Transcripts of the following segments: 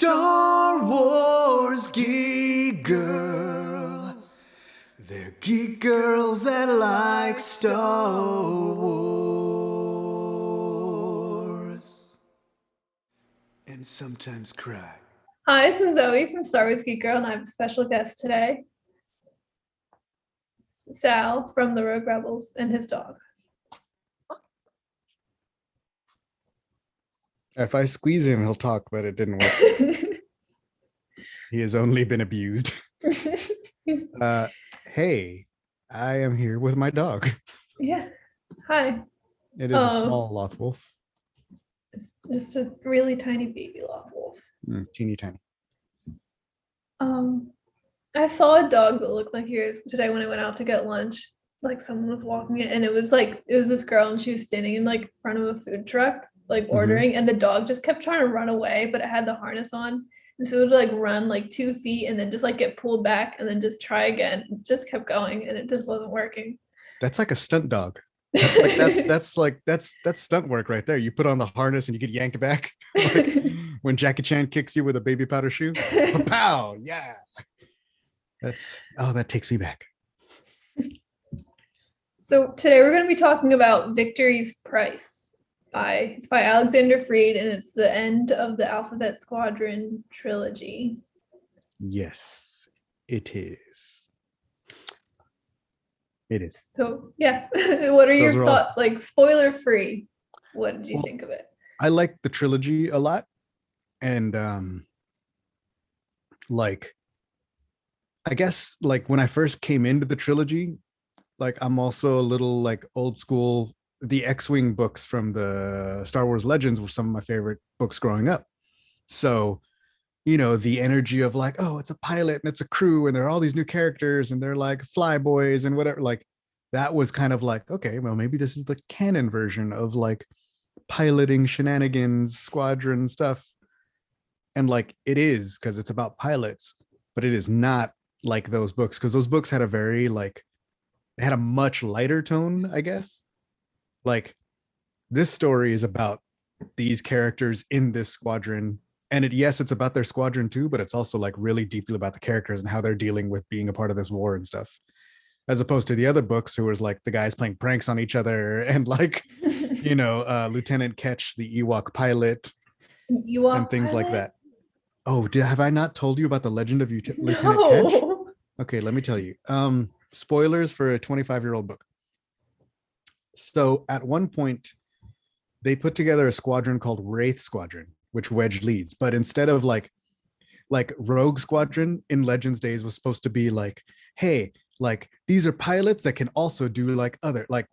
Star Wars geek girls. They're geek girls that like Star Wars. And sometimes cry. Hi, this is Zoe from Star Wars Geek Girl, and I have a special guest today, Sal from the Rogue Rebels and his dog. If I squeeze him, he'll talk, but it didn't work. He has only been abused. Hey, I am here with my dog. Yeah. Hi. It is a small loth wolf. It's just a really tiny baby loth wolf. Teeny tiny. I saw a dog that looked like yours today when I went out to get lunch. Like someone was walking it, and it was this girl, and she was standing in like front of a food truck, like ordering, and the dog just kept trying to run away, but it had the harness on. And so it would like run like 2 feet and then just like get pulled back and then just try again. It just kept going and it just wasn't working. That's like a stunt dog. That's stunt work right there. You put on the harness and you get yanked back. Like when Jackie Chan kicks you with a baby powder shoe. Pow! Yeah. That takes me back. So today we're going to be talking about Victory's Price. It's by Alexander Freed, and it's the end of the Alphabet Squadron trilogy. Yes, it is. It is. So yeah, what are your thoughts? Like spoiler free, what did you think of it? I like the trilogy a lot, and I guess like when I first came into the trilogy, like I'm also a little like old school. The X-Wing books from the Star Wars Legends were some of my favorite books growing up. So, you know, the energy of like, oh, it's a pilot and it's a crew and there are all these new characters and they're like flyboys and whatever. Like that was kind of like, okay, well, maybe this is the canon version of like piloting shenanigans, squadron stuff. And like it is because it's about pilots, but it is not like those books because those books had a very like, it had a much lighter tone, I guess. Like this story is about these characters in this squadron, and it's about their squadron too, but it's also like really deeply about the characters and how they're dealing with being a part of this war and stuff, as opposed to the other books who was like the guys playing pranks on each other and like Lieutenant Ketch, the Ewok pilot, and things pilot? like that. Oh, have I not told you about the legend of Lieutenant Ketch? Okay, let me tell you. Spoilers for a 25-year-old book. So at one point, they put together a squadron called Wraith Squadron, which Wedge leads. But instead of like Rogue Squadron in Legends days was supposed to be like, hey, like these are pilots that can also do like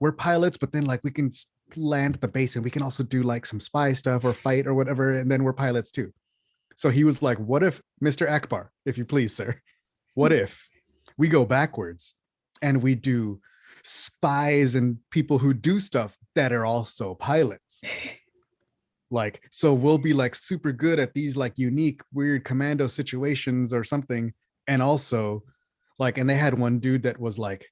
we're pilots, but then like we can land at the base and we can also do like some spy stuff or fight or whatever. And then we're pilots too. So he was like, what if, Mr. Akbar, if you please, sir, what if we go backwards and we do spies and people who do stuff that are also pilots? Like, so we'll be like super good at these like unique weird commando situations or something. And also like, and they had one dude that was like,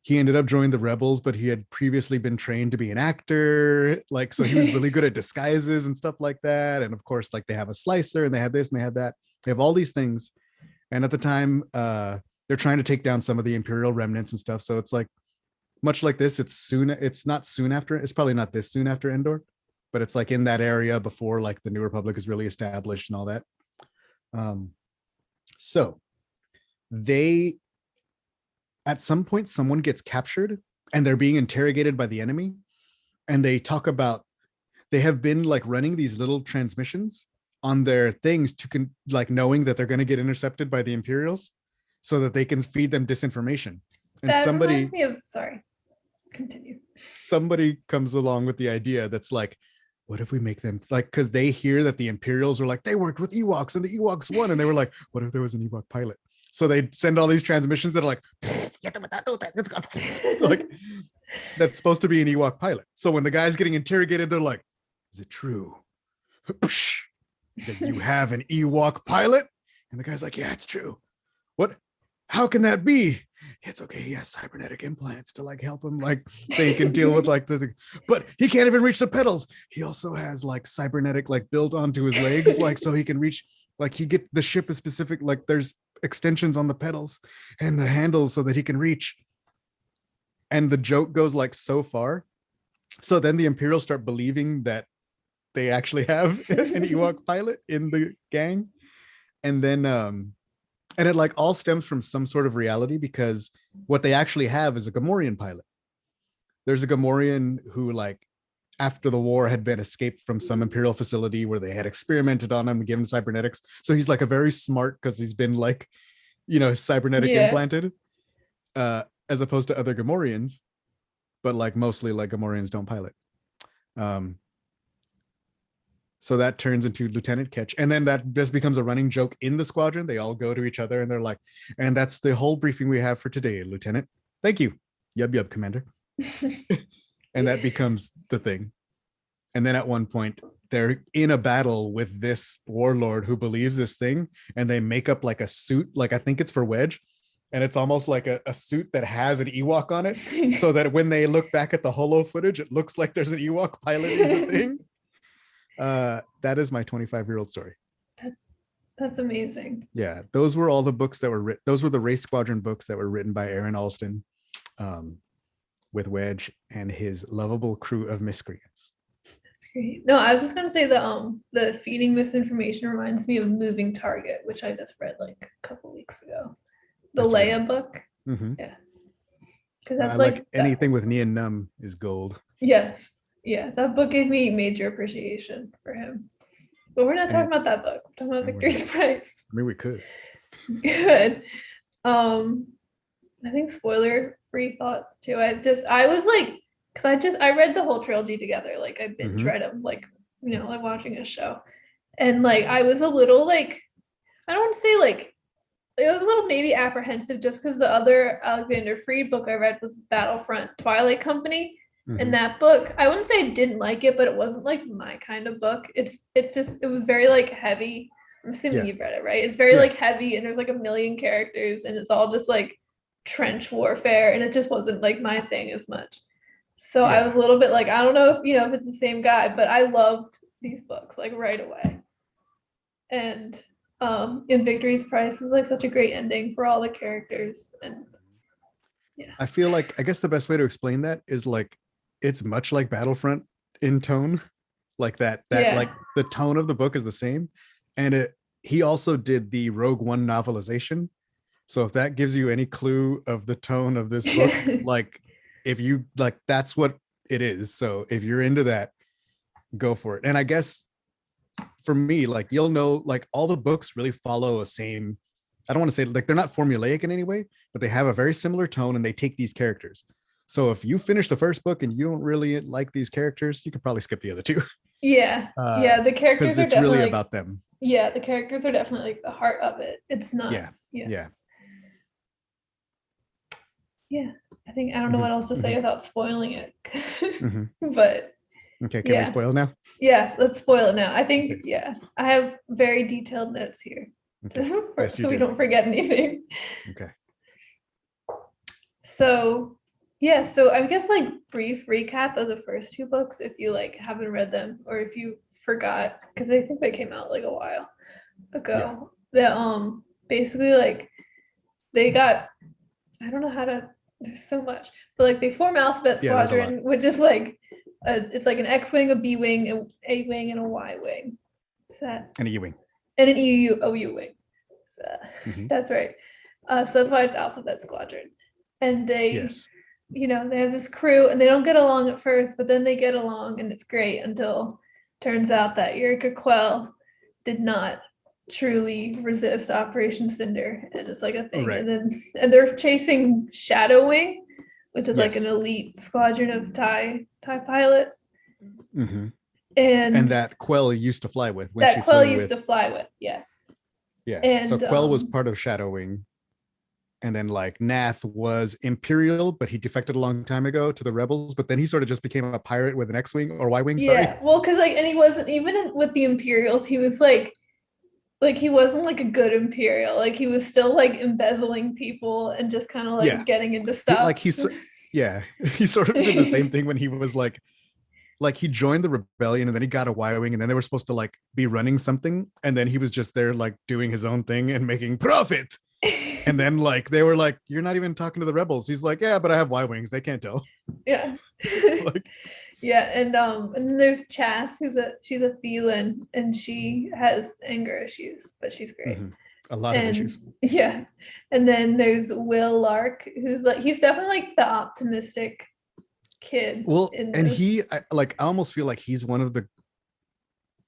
he ended up joining the rebels, but he had previously been trained to be an actor. Like, so he was really good at disguises and stuff like that. And of course, like they have a slicer and they have this and they have that. They have all these things. And at the time, they're trying to take down some of the Imperial remnants and stuff. So it's like, much like this, it's not soon after, it's probably not this soon after Endor, but it's like in that area before like the New Republic is really established and all that. So they, at some point, someone gets captured and they're being interrogated by the enemy. And they talk about, they have been like running these little transmissions on their things to like knowing that they're going to get intercepted by the Imperials so that they can feed them disinformation. And that reminds me of, sorry, continue. Somebody comes along with the idea that's like, what if we make them like, because they hear that the Imperials are like, they worked with Ewoks and the Ewoks won. And they were like, what if there was an Ewok pilot? So they send all these transmissions that are like, like that's supposed to be an Ewok pilot. So when the guy's getting interrogated, they're like, is it true that you have an Ewok pilot? And the guy's like, yeah, it's true. What? how can that be? It's okay, he has cybernetic implants to like help him, like they can deal with like the but he can't even reach the pedals. He also has like cybernetic like built onto his legs, like so he can reach, like he get the ship is specific, like there's extensions on the pedals and the handles so that he can reach. And the joke goes like so far. So then the Imperials start believing that they actually have an Ewok pilot in the gang. And then and it like all stems from some sort of reality, because what they actually have is a Gamorrean pilot. There's a Gamorrean who, like, after the war had been escaped from some Imperial facility where they had experimented on him and given cybernetics. So he's like a very smart, because he's been like, you know, cybernetic implanted, as opposed to other Gamorreans. But like mostly like Gamorreans don't pilot. So that turns into Lieutenant Ketch. And then that just becomes a running joke in the squadron. They all go to each other and they're like, and that's the whole briefing we have for today, Lieutenant. Thank you. Yub, Commander. And that becomes the thing. And then at one point, they're in a battle with this warlord who believes this thing. And they make up like a suit, like I think it's for Wedge. And it's almost like a suit that has an Ewok on it. So that when they look back at the holo footage, it looks like there's an Ewok piloting the thing. That is my 25-year-old story. That's amazing. Yeah, those were all the books that were written. Those were the Race Squadron books that were written by Aaron Alston, with Wedge and his lovable crew of miscreants. That's great. No, I was just gonna say the feeding misinformation reminds me of Moving Target, which I just read like a couple weeks ago. The That's Leia good. book. Mm-hmm. Yeah. Because that's I like anything with Nien Nunb is gold. Yes. Yeah, that book gave me major appreciation for him. But we're not talking about that book. We're talking about Victory's Price. I mean, we could. Good. I think spoiler-free thoughts too. I was like, because I read the whole trilogy together. Like I binge read them, like, you know, like watching a show. And like I was a little like, I don't want to say like, it was a little maybe apprehensive just because the other Alexander Freed book I read was Battlefront Twilight Company. And that book, I wouldn't say I didn't like it, but it wasn't like my kind of book. It's just, it was very like heavy. I'm assuming you've read it, right? It's very like heavy and there's like a million characters and it's all just like trench warfare and it just wasn't like my thing as much. So I was a little bit like, I don't know if, you know, if it's the same guy, but I loved these books like right away. And in Victory's Price was like such a great ending for all the characters. And yeah. I feel like, I guess the best way to explain that is like, it's much like Battlefront in tone, like that like the tone of the book is the same. And he also did the Rogue One novelization. So if that gives you any clue of the tone of this book, like if you like, that's what it is. So if you're into that, go for it. And I guess for me, like, you'll know, like all the books really follow a same, I don't want to say like they're not formulaic in any way, but they have a very similar tone and they take these characters. So if you finish the first book and you don't really like these characters, you could probably skip the other two. Yeah. The characters are it's definitely really about them. Yeah, the characters are definitely like the heart of it. It's not. Yeah. I think I don't know what else to say without spoiling it. But okay, can we spoil now? Yeah, let's spoil it now. I think I have very detailed notes here. Okay. So we don't forget anything. Okay. So so I guess like brief recap of the first two books if you like haven't read them or if you forgot, because I think they came out like a while ago. That basically like they got, I don't know how to, there's so much, but like they form Alphabet Squadron, which is like it's like an X-wing, a B-wing, an A-wing, and a Y-wing. Is that? And a U-wing. And an OU wing. That's right. So that's why it's Alphabet Squadron. And they you know, they have this crew and they don't get along at first, but then they get along and it's great until turns out that Eureka Quell did not truly resist Operation Cinder. And it's like a thing. Right. And they're chasing Shadow Wing, which is like an elite squadron of TIE pilots. And that Quell used to fly with. Yeah. And so Quell was part of Shadow Wing. And then like Nath was Imperial, but he defected a long time ago to the Rebels. But then he sort of just became a pirate with an X-wing or Y-wing. Yeah, well, because like, and he wasn't even with the Imperials. He was like, like he wasn't like a good Imperial. Like he was still like embezzling people and just kind of like Yeah. getting into He, stuff. like he's yeah, he sort of did the same thing when he was like he joined the rebellion and then he got a Y-wing and then they were supposed to like be running something and then he was just there like doing his own thing and making profit. And then like they were like, "You're not even talking to the rebels." He's like, "Yeah, but I have Y-wings. They can't tell." Yeah. Like, Yeah, and then there's Chas, she's a Thelan and she has anger issues, but she's great. a lot of issues. Yeah. And then there's Will Lark, who's like he's definitely like the optimistic kid Well, in and the I almost feel like he's one of the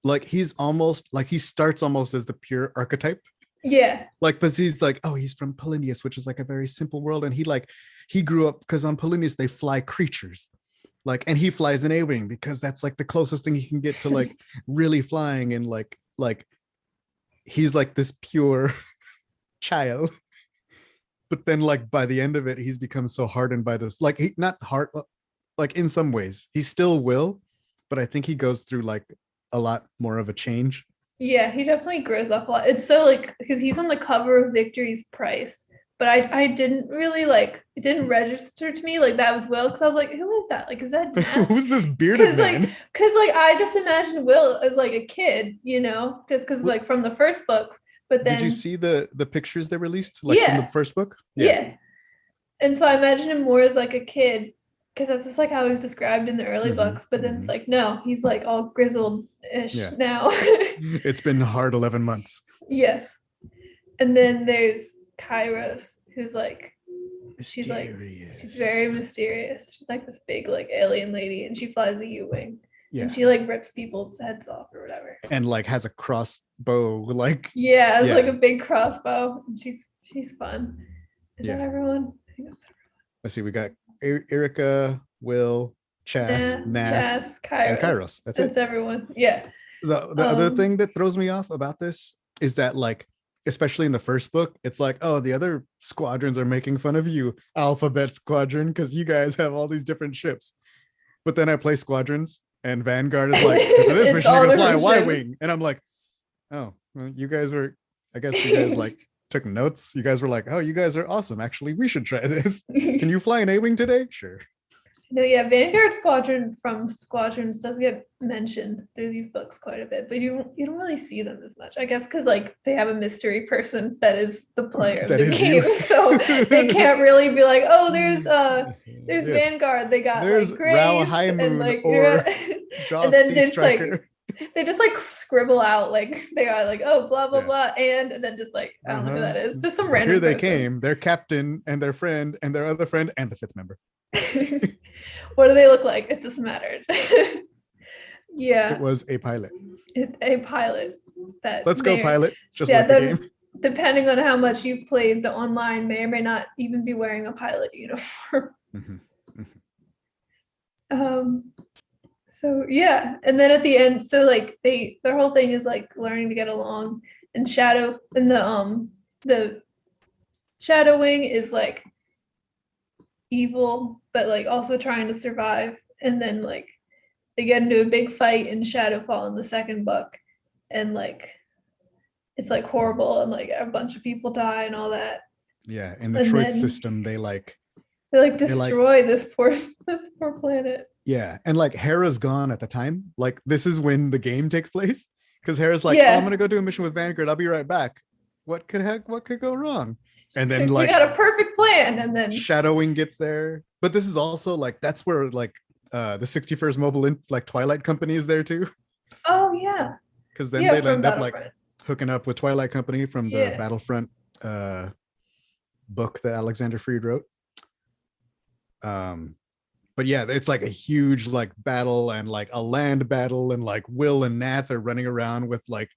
like he's almost like he starts almost as the pure archetype. yeah. Like, but he's like, oh, he's from Polinius, which is like a very simple world, and he grew up because on Polinius they fly creatures, like, and he flies an A-wing because that's like the closest thing he can get to like really flying, and like he's like this pure child. But then like by the end of it, he's become so hardened by this, like he not hard, like in some ways he still will, but I think he goes through like a lot more of a change. Yeah, he definitely grows up a lot. It's so like because he's on the cover of Victory's Price, but I didn't really like it didn't register to me like that was Will because I was like, who is that? Like, is that Matt? Who's this bearded man? Because like I just imagined Will as like a kid, just because like from the first books. But then did you see the pictures they released like from the first book? Yeah. And so I imagine him more as like a kid because that's just like how he's described in the early books. But then it's like, no, he's like all grizzled-ish now. It's been hard 11 months. Yes. And then there's Kairos, who's like, she's very mysterious. She's like this big like alien lady and she flies a U-wing. Yeah. And she like rips people's heads off or whatever. And like has a crossbow, like it's like a big crossbow. And she's fun. Is that everyone? I think that's everyone. Let's see, we got Erica, Will, Chas, Nath, Kairos. And Kairos. That's everyone. Yeah. The other thing that throws me off about this is that like, especially in the first book, it's like, oh, the other squadrons are making fun of you, Alphabet Squadron, because you guys have all these different ships. But then I play Squadrons and Vanguard is like, for this mission, you're gonna fly a Y-wing. And I'm like, oh, well, I guess you guys like took notes. You guys were like, oh, you guys are awesome. Actually, we should try this. Can you fly an A-wing today? Sure. No, yeah, Vanguard Squadron from Squadrons does get mentioned through these books quite a bit, but you don't really see them as much. I guess because like they have a mystery person that is the player of the game, so they can't really be like, oh, there's Vanguard. They got there's like Grace and like or and then just like they just like scribble out like they are like, oh, blah blah blah, and then just like I don't know who that is, just some random. Here they person. came, their captain and their friend and their other friend and the fifth member. What do they look like? It doesn't matter. Yeah, it was a pilot. A pilot. That let's go pilot. Just like the game. Depending on how much you've played the online, may or may not even be wearing a pilot uniform. So yeah, and then at the end, so like their whole thing is like learning to get along, and the Shadow Wing is like evil, but like also trying to survive, and then like they get into a big fight in Shadowfall in the second book, and like it's like horrible, and like a bunch of people die and all that. Yeah, in the Troid system, they destroy this poor planet. Yeah, and like Hera's gone at the time. Like this is when the game takes place because Hera's like, oh, I'm gonna go do a mission with Vanguard. I'll be right back. What could go wrong? And then like we got a perfect plan, and then Shadow Wing gets there. But this is also like that's where like the 61st Mobile like Twilight Company is there too. Oh yeah. Because then they end up like hooking up with Twilight Company from the Battlefront book that Alexander Freed wrote. But yeah, it's like a huge like battle and like a land battle, and like Will and Nath are running around with like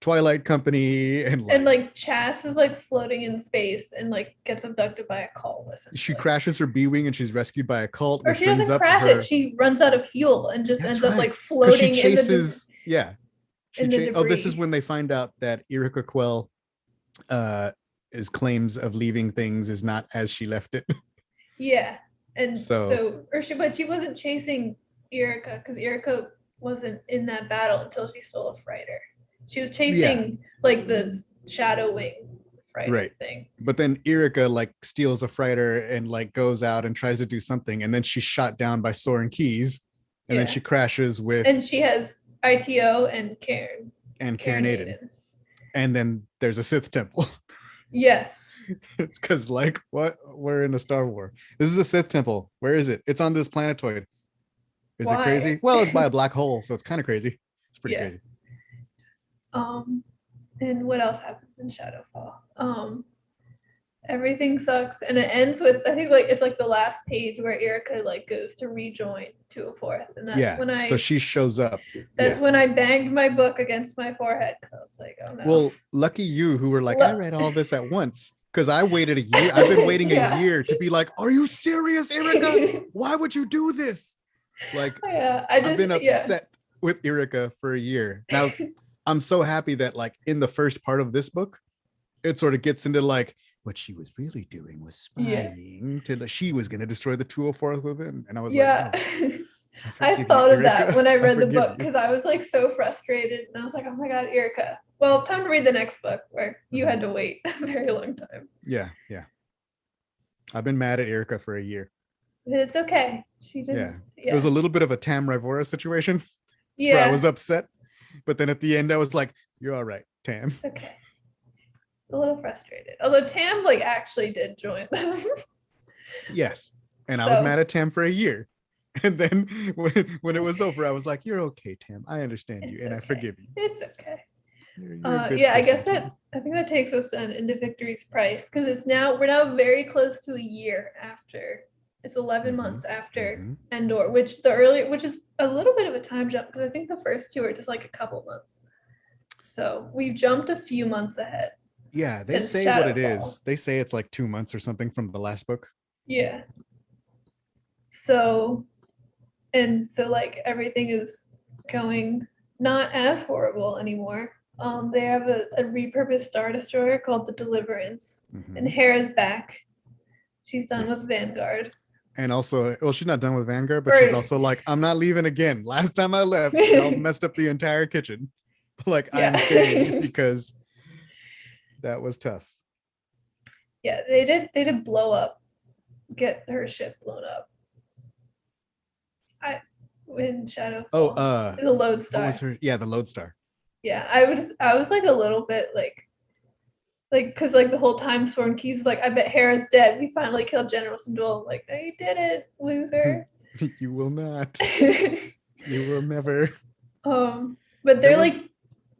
Twilight Company, and like Chas is like floating in space and like gets abducted by a cult. She crashes her B-wing and she's rescued by a cult. Or she doesn't crash it. She runs out of fuel and just ends up like floating. She chases. This is when they find out that Irika Quell is claims of leaving things is not as she left it. Yeah. And but she wasn't chasing Irika because Irika wasn't in that battle until she stole a freighter. She was chasing like the shadow wing fighter Right. thing. But then Erika like steals a fighter and like goes out and tries to do something, and then she's shot down by Soren Keys, and then she crashes with and she has ITO and Karen Aiden. And then there's a Sith temple. Yes. It's because like what? We're in a Star Wars. This is a Sith temple. Where is it? It's on this planetoid. Is it crazy? Well, it's by a black hole, so it's kind of crazy. It's pretty crazy. And what else happens in Shadowfall? Everything sucks, and it ends with, I think, like it's like the last page where Erika like goes to rejoin 204th, and that's when so she shows up. That's when I banged my book against my forehead because I was like, oh no. Well, lucky you who were like, I read all this at once, because I waited a year. I've been waiting a year to be like, are you serious, Erika? Why would you do this? Like, I've been upset with Erika for a year now. I'm so happy that like in the first part of this book, it sort of gets into like what she was really doing was spying to she was going to destroy the 204th with him, and I was like, oh, I thought of that when I read the book because I was like so frustrated, and I was like, oh my god, Erika. Well, time to read the next book where you had to wait a very long time. Yeah. I've been mad at Erika for a year. It's okay. She didn't. Yeah. It was a little bit of a Tam Rivora situation. Yeah. Where I was upset, but then at the end I was like, you're all right, Tam. It's okay. It's a little frustrated. Although Tam like actually did join them. Yes. And I was mad at Tam for a year. And then when it was over, I was like, you're okay, Tam. I understand you and I forgive you. It's okay. You're I guess I think that takes us into Victory's Price, because we're now very close to a year after. It's 11 months after Endor, which is a little bit of a time jump, because I think the first two are just like a couple months. So we've jumped a few months ahead. Yeah, they say what it is. They say it's like 2 months or something from the last book. Yeah. So like everything is going not as horrible anymore. They have a repurposed Star Destroyer called the Deliverance, and Hera's back. She's done with Vanguard. And also, well, she's not done with Vanguard, but she's also like, I'm not leaving again. Last time I left, y'all messed up the entire kitchen. Like, I'm staying because that was tough. Yeah, they did blow up, get her ship blown up. In Shadowfall. The Lodestar. What was her? Yeah, the Lodestar. Yeah, I was like a little bit like because like the whole time Soren Keys is like, I bet Hera's dead. We finally killed General Sindul. I'm like, no, you didn't, loser. You will not. You will never. But they're like,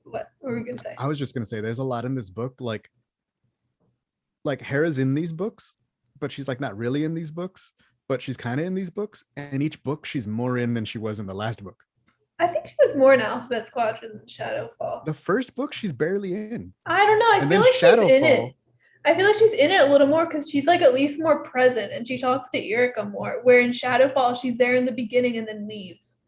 what were we gonna say? I was just gonna say there's a lot in this book, like Hera's in these books, but she's like not really in these books, but she's kind of in these books, and each book she's more in than she was in the last book. I think she was more in Alphabet Squadron than Shadowfall. The first book she's barely in. I don't know. I feel like she's in it. I feel like she's in it a little more because she's like at least more present, and she talks to Erika more. Where in Shadowfall, she's there in the beginning and then leaves.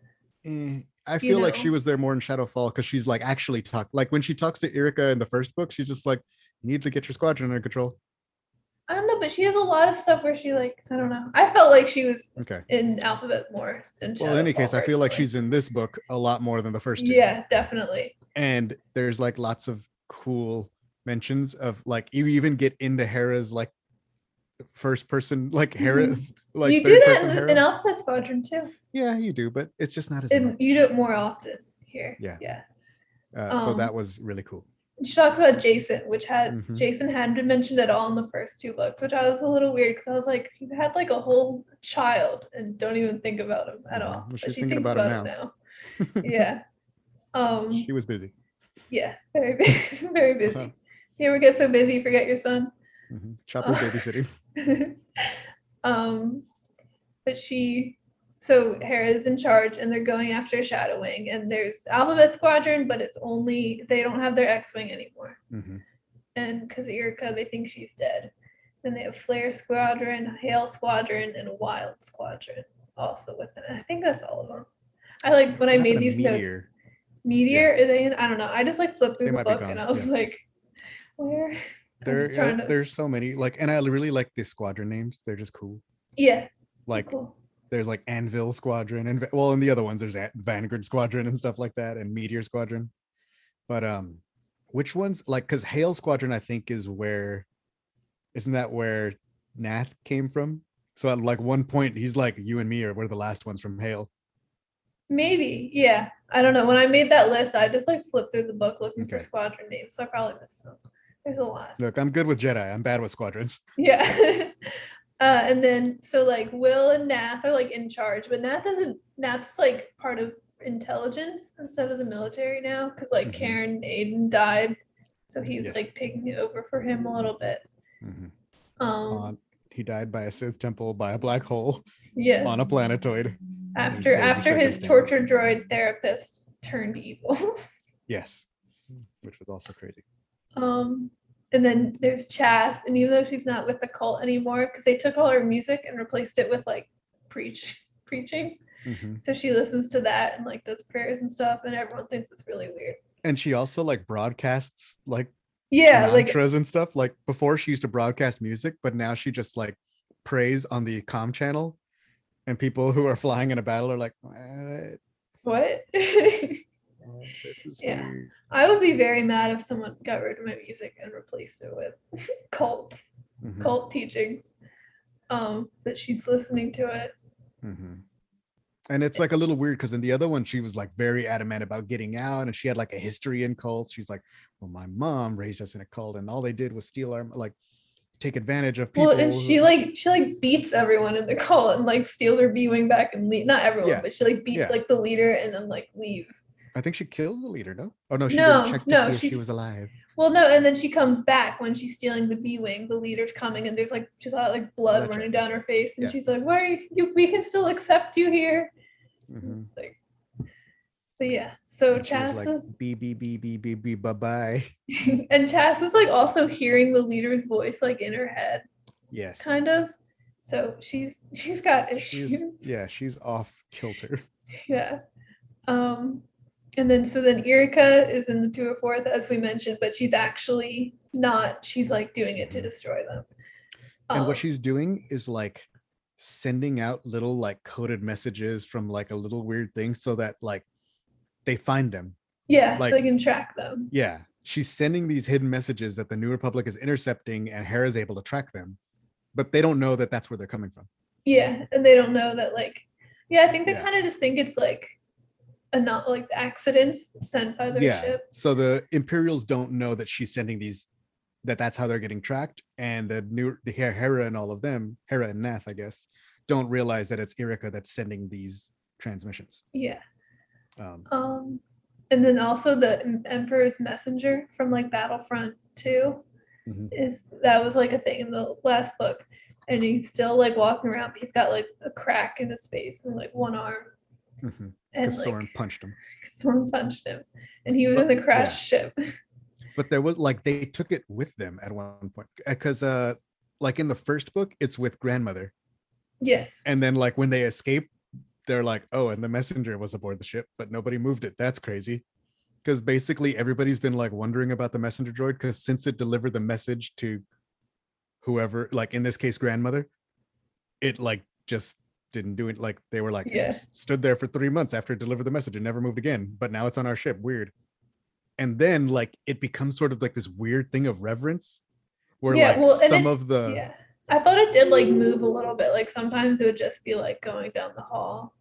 I feel like she was there more in Shadowfall because she's like actually like when she talks to Erika in the first book, she's just like, you need to get your squadron under control. I don't know, but she has a lot of stuff where she like, I don't know. I felt like she was in Alphabet more than Shadowfall. Well, in any case, I feel like she's in this book a lot more than the first two. Yeah, definitely. And there's like lots of cool mentions of like, you even get into Hera's like first person, like Hera's like you do that in Alphabet Squadron too. Yeah, you do, but it's just not as much. You do it more often here. Yeah. So that was really cool. She talks about Jason, which Jason hadn't been mentioned at all in the first two books, which I was a little weird because I was like, you had like a whole child and don't even think about him at all. Well, but she thinks about him now. Yeah. She was busy. Yeah, very busy. Very busy. So you ever get so busy you forget your son? Chopper babysitting. But so Hera's in charge and they're going after Shadow Wing, and there's Alphabet Squadron, but they don't have their X-Wing anymore. And because of Erika, they think she's dead. Then they have Flare Squadron, Hail Squadron, and Wild Squadron also with them. I think that's all of them. I like when I made these notes. Meteor, are they in? I don't know. I just like flipped through the book and I was like, where? There's so many, like, and I really like the squadron names. They're just cool. Yeah. Like there's like Anvil Squadron and the other ones there's Vanguard Squadron and stuff like that, and Meteor Squadron. But which ones, like, because Hail Squadron, I think, isn't that where Nath came from? So at like one point he's like, you and me are we're the last ones from Hail. Maybe, yeah. I don't know. When I made that list, I just like flipped through the book looking for Okay. squadron names, so I probably missed some. There's a lot. Look, I'm good with Jedi. I'm bad with squadrons. Yeah. And then so like Will and Nath are like in charge, but Nath's like part of intelligence instead of the military now because like Mhm. Karen Aiden died, so he's Yes. like taking it over for him a little bit. Mhm. Um, He died by a Sith temple by a black hole yes. on a planetoid. After his torture droid therapist turned evil. Yes, which was also crazy. And then there's Chas, and even though she's not with the cult anymore, because they took all her music and replaced it with like preaching. Mhm. So she listens to that and like does prayers and stuff, and everyone thinks it's really weird. And she also like broadcasts like Yeah, like mantras and stuff. Like before she used to broadcast music, but now she just like prays on the comm channel, and people who are flying in a battle are like, what? this is Yeah. weird. I would be very mad if someone got rid of my music and replaced it with cult teachings. But she's listening to it. Mhm. And it's like a little weird because in the other one, she was like very adamant about getting out, and she had like a history in cults. She's like, well, my mom raised us in a cult, and all they did was steal our, like, take advantage of people. Well, and she like beats everyone in the cult and like steals her B-wing back and not everyone, Yeah. but she like beats Yeah. like the leader and then like leaves. I think she kills the leader, no? Oh no, she No, didn't check to no, see if she she's- was alive. Well, no, and then she comes back when she's stealing the B-wing. The leader's coming, and there's like she's got like blood That's running right, down that's her face, and Yeah. she's like, "Why are you? We can still accept you here." Mhm. It's like, but yeah. So And she was Chas like, is, B, bye bye. and Chas is like also hearing the leader's voice like in her head, Yes. kind of. So she's got issues. She's off kilter. Yeah. And then Erika is in the 204th, as we mentioned, but she's actually not. She's like doing it to destroy them. And what she's doing is like sending out little like coded messages from like a little weird thing so that like they find them. Yeah, like, so they can track them. Yeah. She's sending these hidden messages that the New Republic is intercepting, and Hera's able to track them, but they don't know that that's where they're coming from. Yeah, and they don't know that like, I think they Yeah. kind of just think it's like not like accidents sent by their ship. So the Imperials don't know that she's sending these, that's how they're getting tracked, and the Hera and all of them, Hera and Nath, I guess, don't realize that it's Erika that's sending these transmissions. Yeah. And then also the Emperor's messenger from like Battlefront 2 that was like a thing in the last book, and he's still like walking around. He's got like a crack in his face and like one arm. Because Soren punched him. Soren punched him, and he was in the crashed ship. But there was like they took it with them at one point because like in the first book it's with grandmother. Yes. And then like when they escape, they're like, oh, and the messenger was aboard the ship, but nobody moved it. That's crazy. Because basically everybody's been like wondering about the messenger droid, because since it delivered the message to whoever, like in this case grandmother, it like just didn't do it. Like they were like, it just stood there for 3 months after it delivered the message and never moved again, but now it's on our ship. Weird. And then like it becomes sort of like this weird thing of reverence where I thought it did like move a little bit. Like sometimes it would just be like going down the hall.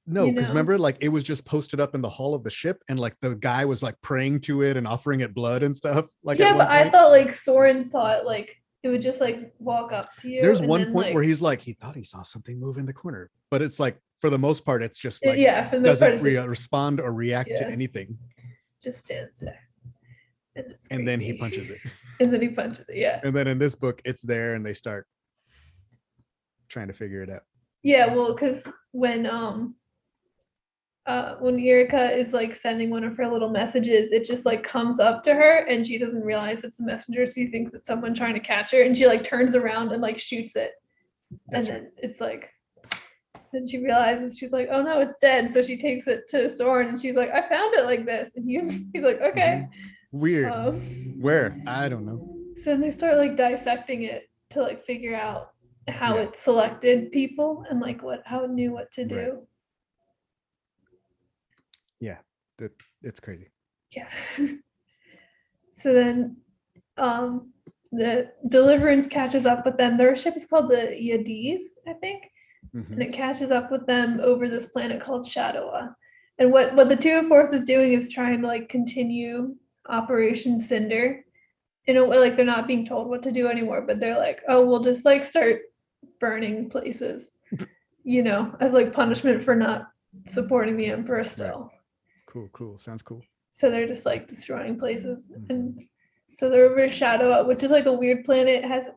No, because remember, like it was just posted up in the hull of the ship, and like the guy was like praying to it and offering it blood and stuff. Like but I thought like Soren saw it, like it would just like walk up to you. There's one point where he's like, he thought he saw something move in the corner, but it's like for the most part, it's just like for the most part, doesn't respond or react to anything. Just stands there. And then he punches it. And then he punches it, yeah. And then in this book, it's there, and they start trying to figure it out. Yeah, well, because when Erika is like sending one of her little messages, it just like comes up to her, and she doesn't realize it's a messenger. She thinks it's someone trying to catch her, and she like turns around and like shoots it. And then it's like, then she realizes, she's like, oh no, it's dead. So she takes it to Soren, and she's like, I found it like this. And he's like, okay. Weird. Where? I don't know. So then they start like dissecting it to like figure out how it selected people and like how it knew what to do. Yeah, it's crazy. Yeah. So then the Deliverance catches up with them. Their ship is called the Yadis, I think. Mhm. And it catches up with them over this planet called Shadowa. And what the two Force is doing is trying to like continue Operation Cinder in a way, like they're not being told what to do anymore, but they're like, oh, we'll just like start burning places, as like punishment for not supporting the Emperor still. Right. Cool. Sounds cool. So they're just like destroying places. Mhm. And so they're over Shadowa, which is like a weird planet. It has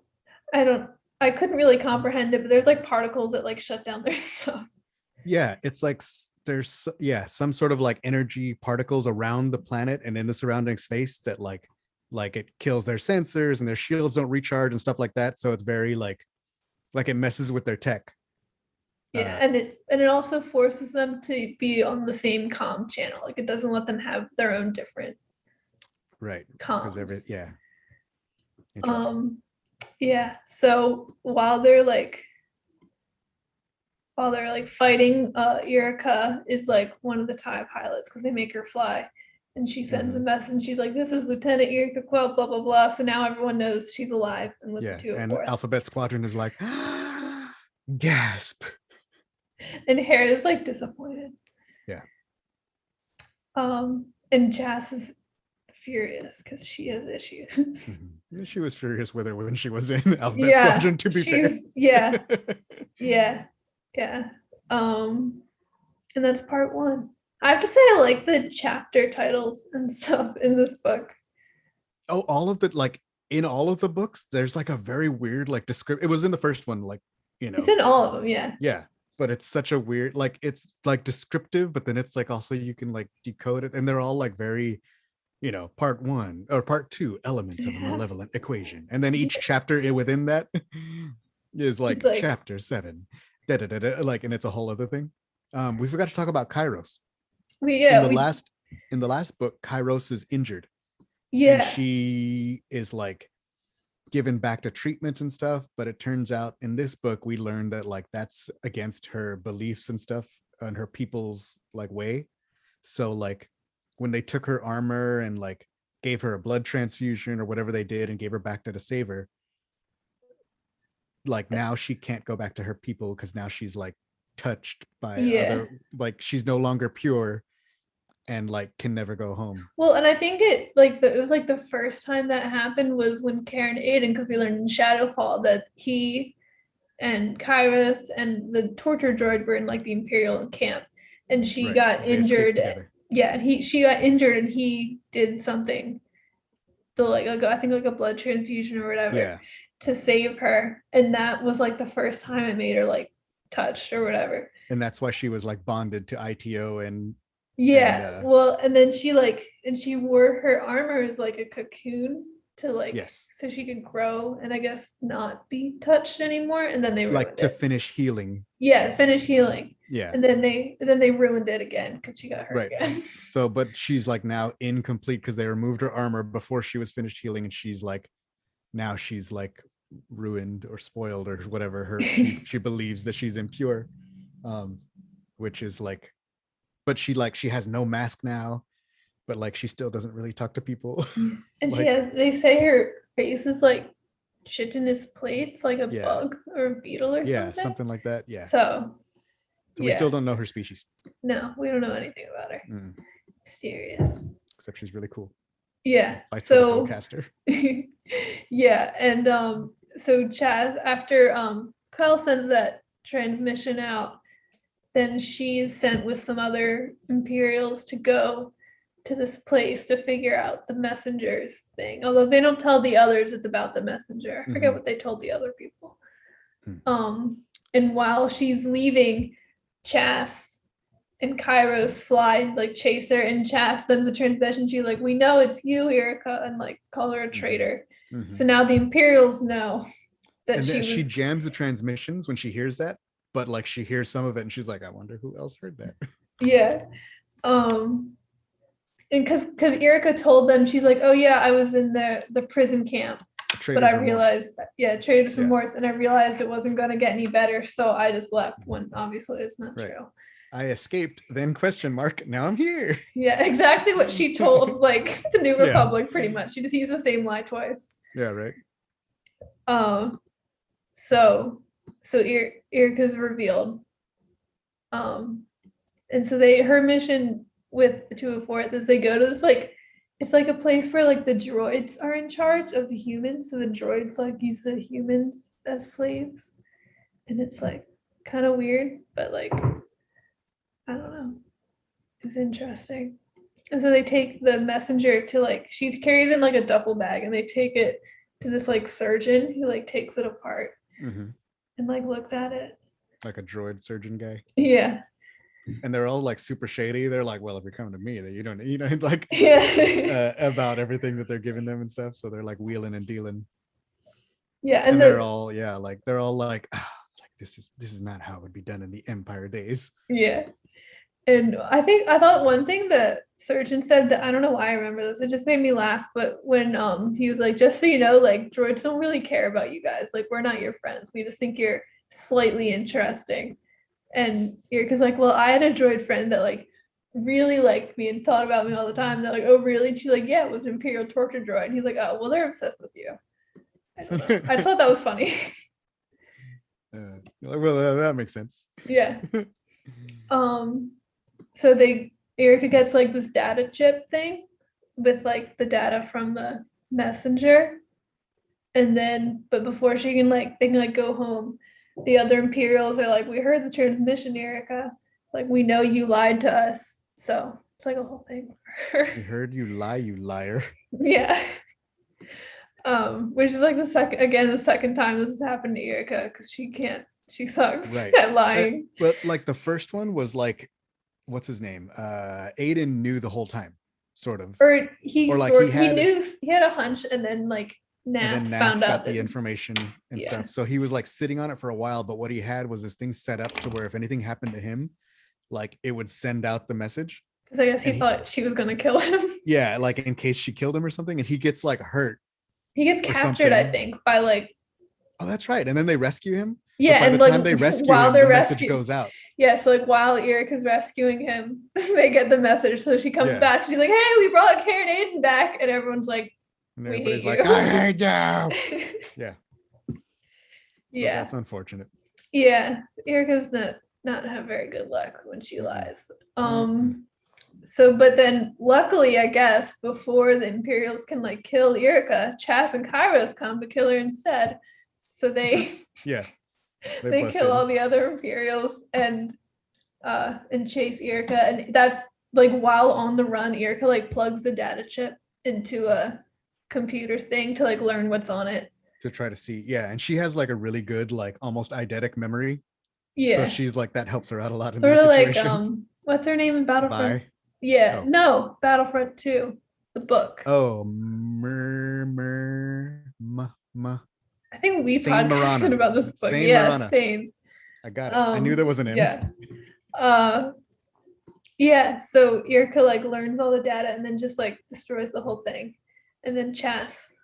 I couldn't really comprehend it, but there's like particles that like shut down their stuff. Yeah, it's like there's some sort of like energy particles around the planet and in the surrounding space that like it kills their sensors and their shields don't recharge and stuff like that. So it's very like it messes with their tech. Yeah, and it also forces them to be on the same comm channel. Like it doesn't let them have their own different Right. comms. Yeah. Interesting. Yeah. So while they're like fighting, Erica is like one of the TIE pilots because they make her fly. And she sends a message and she's like, this is Lieutenant Erica Quell, blah, blah, blah. So now everyone knows she's alive and with the 204th. And Alphabet Squadron is like, gasp. And Hera is like disappointed. Yeah. And Jas is furious because she has issues. Mm-hmm. She was furious with her when she was in Alphabet Squadron, to be fair. Yeah. And that's part 1. I have to say I like the chapter titles and stuff in this book. Oh, all of the like in all of the books, there's like a very weird like description. It was in the first one, like, it's in all of them, yeah. Yeah, but it's such a weird, like it's like descriptive, but then it's like also you can like decode it, and they're all like very, part 1 or part 2 elements of a malevolent equation, and then each chapter within that is like chapter 7, like, and it's a whole other thing. We forgot to talk about Kairos. In the last book, Kairos is injured. Yeah. And she is like given back to treatments and stuff, but it turns out in this book we learned that like that's against her beliefs and stuff and her people's like way. So like when they took her armor and like gave her a blood transfusion or whatever they did and gave her back to save her, like now she can't go back to her people because now she's like touched by other, like she's no longer pure and like can never go home. Well, and I think it was like the first time that happened was when Karen Aiden, because we learned in Shadowfall that he and Kairos and the torture droid were in like the Imperial camp, and she got injured. Yeah, and she got injured, and he did something to like I think like a blood transfusion or whatever to save her, and that was like the first time it made her like touched or whatever. And that's why she was like bonded to ITO and well, and then she wore her armor as like a cocoon to like so she could grow and I guess not be touched anymore, and then they like to finish healing. Finish healing. Yeah. And then they ruined it again because she got hurt again. So but she's like now incomplete because they removed her armor before she was finished healing, and she's like now she's like ruined or spoiled or whatever her she believes that she's impure, which is like, but she has no mask now, but like she still doesn't really talk to people. And like, they say her face is like chitinous plates, like a bug or a beetle or something. Yeah, something like that. Yeah. So we still don't know her species. No, we don't know anything about her. Mysterious. Except she's really cool. Yeah. So yeah, and so Chaz, after Kyle sends that transmission out, then she's sent with some other Imperials to go to this place to figure out the messengers thing. Although they don't tell the others it's about the messenger. I forget what they told the other people. And while she's leaving, Chas and Kairos fly, like chase her, and Chas sends the transmission. She's like, we know it's you, Erica, and like call her a traitor. So now the Imperials know that she jams the transmissions when she hears that. But like she hears some of it and she's like, I wonder who else heard that. Yeah. And because Erica told them, she's like, oh yeah, I was in the prison camp. But I realized, trader's remorse, and I realized it wasn't going to get any better, so I just left when obviously it's not true. I escaped, then question mark. Now I'm here. Yeah, exactly what she told like the New Yeah. Republic, pretty much. She just used the same lie twice. Yeah, right. So Erica's revealed. And so her mission with the 204th is they go to this like it's like a place where like the droids are in charge of the humans. So the droids like use the humans as slaves. And it's like kind of weird, but like I don't know. It's interesting. And so they take the messenger to like she carries in like a duffel bag and they take it to this like surgeon who like takes it apart Mhm. and like looks at it. Like a droid surgeon guy. Yeah. And they're all like super shady. They're like, well, if you're coming to me, then you don't, like Yeah. about everything that they're giving them and stuff. So they're like wheeling and dealing. Yeah. And they're all, yeah, like they're all like this is not how it would be done in the Empire days. Yeah. And I thought one thing the surgeon said that I don't know why I remember this, it just made me laugh. But when he was like, just so you know, like droids don't really care about you guys. Like we're not your friends. We just think you're slightly interesting. And Erica's like, well, I had a droid friend that like really liked me and thought about me all the time. They're like, oh really? And she's like, yeah, it was an Imperial torture droid. And he's like, oh well, they're obsessed with you. I don't know. I just thought that was funny. Like, well, that makes sense. Yeah. So Erica gets like this data chip thing with like the data from the messenger. And then, but before she can like, they can like go home, the other Imperials are like, we heard the transmission, Erica. Like, we know you lied to us. So it's like a whole thing for her. We heard you lie, you liar. Yeah. Which is like the second time this has happened to Erica because she sucks Right. at lying. But like the first one was like, what's his name? Aiden knew the whole time, sort of. Or he had a hunch and then like Naf found out the information and stuff. So he was like sitting on it for a while, but what he had was this thing set up to where if anything happened to him, like it would send out the message. Because I guess he thought she was gonna kill him. Yeah, like in case she killed him or something, and he gets like hurt. He gets captured, I think, by like. Oh, that's right. And then they rescue him. Yeah, but by and the like time they rescue while him, they're the message goes out. Yeah, so like while Erica's rescuing him, they get the message. So she comes back. She's like, "Hey, we brought Karen Aiden back," and everyone's like, and "We everybody's hate like, you." I hate you. Yeah. So yeah, that's unfortunate. Yeah, Erica's not have very good luck when she lies. So, but then luckily, I guess, before the Imperials can like kill Erica, Chas and Kairos come to kill her instead. So they they kill all the other Imperials and chase Erica. And that's like while on the run, Erica like plugs the data chip into a computer thing to like learn what's on it. To try to see. Yeah. And she has like a really good, like almost eidetic memory. Yeah. So she's like, that helps her out a lot in sort these of situations. like what's her name in Battlefront? Bye. Yeah. Oh. No, Battlefront 2, the book. Oh, I think we podcasted about this book. Same. I got it. I knew there was an M. Yeah. Yeah. So Erica like learns all the data and then just like destroys the whole thing. And then Chas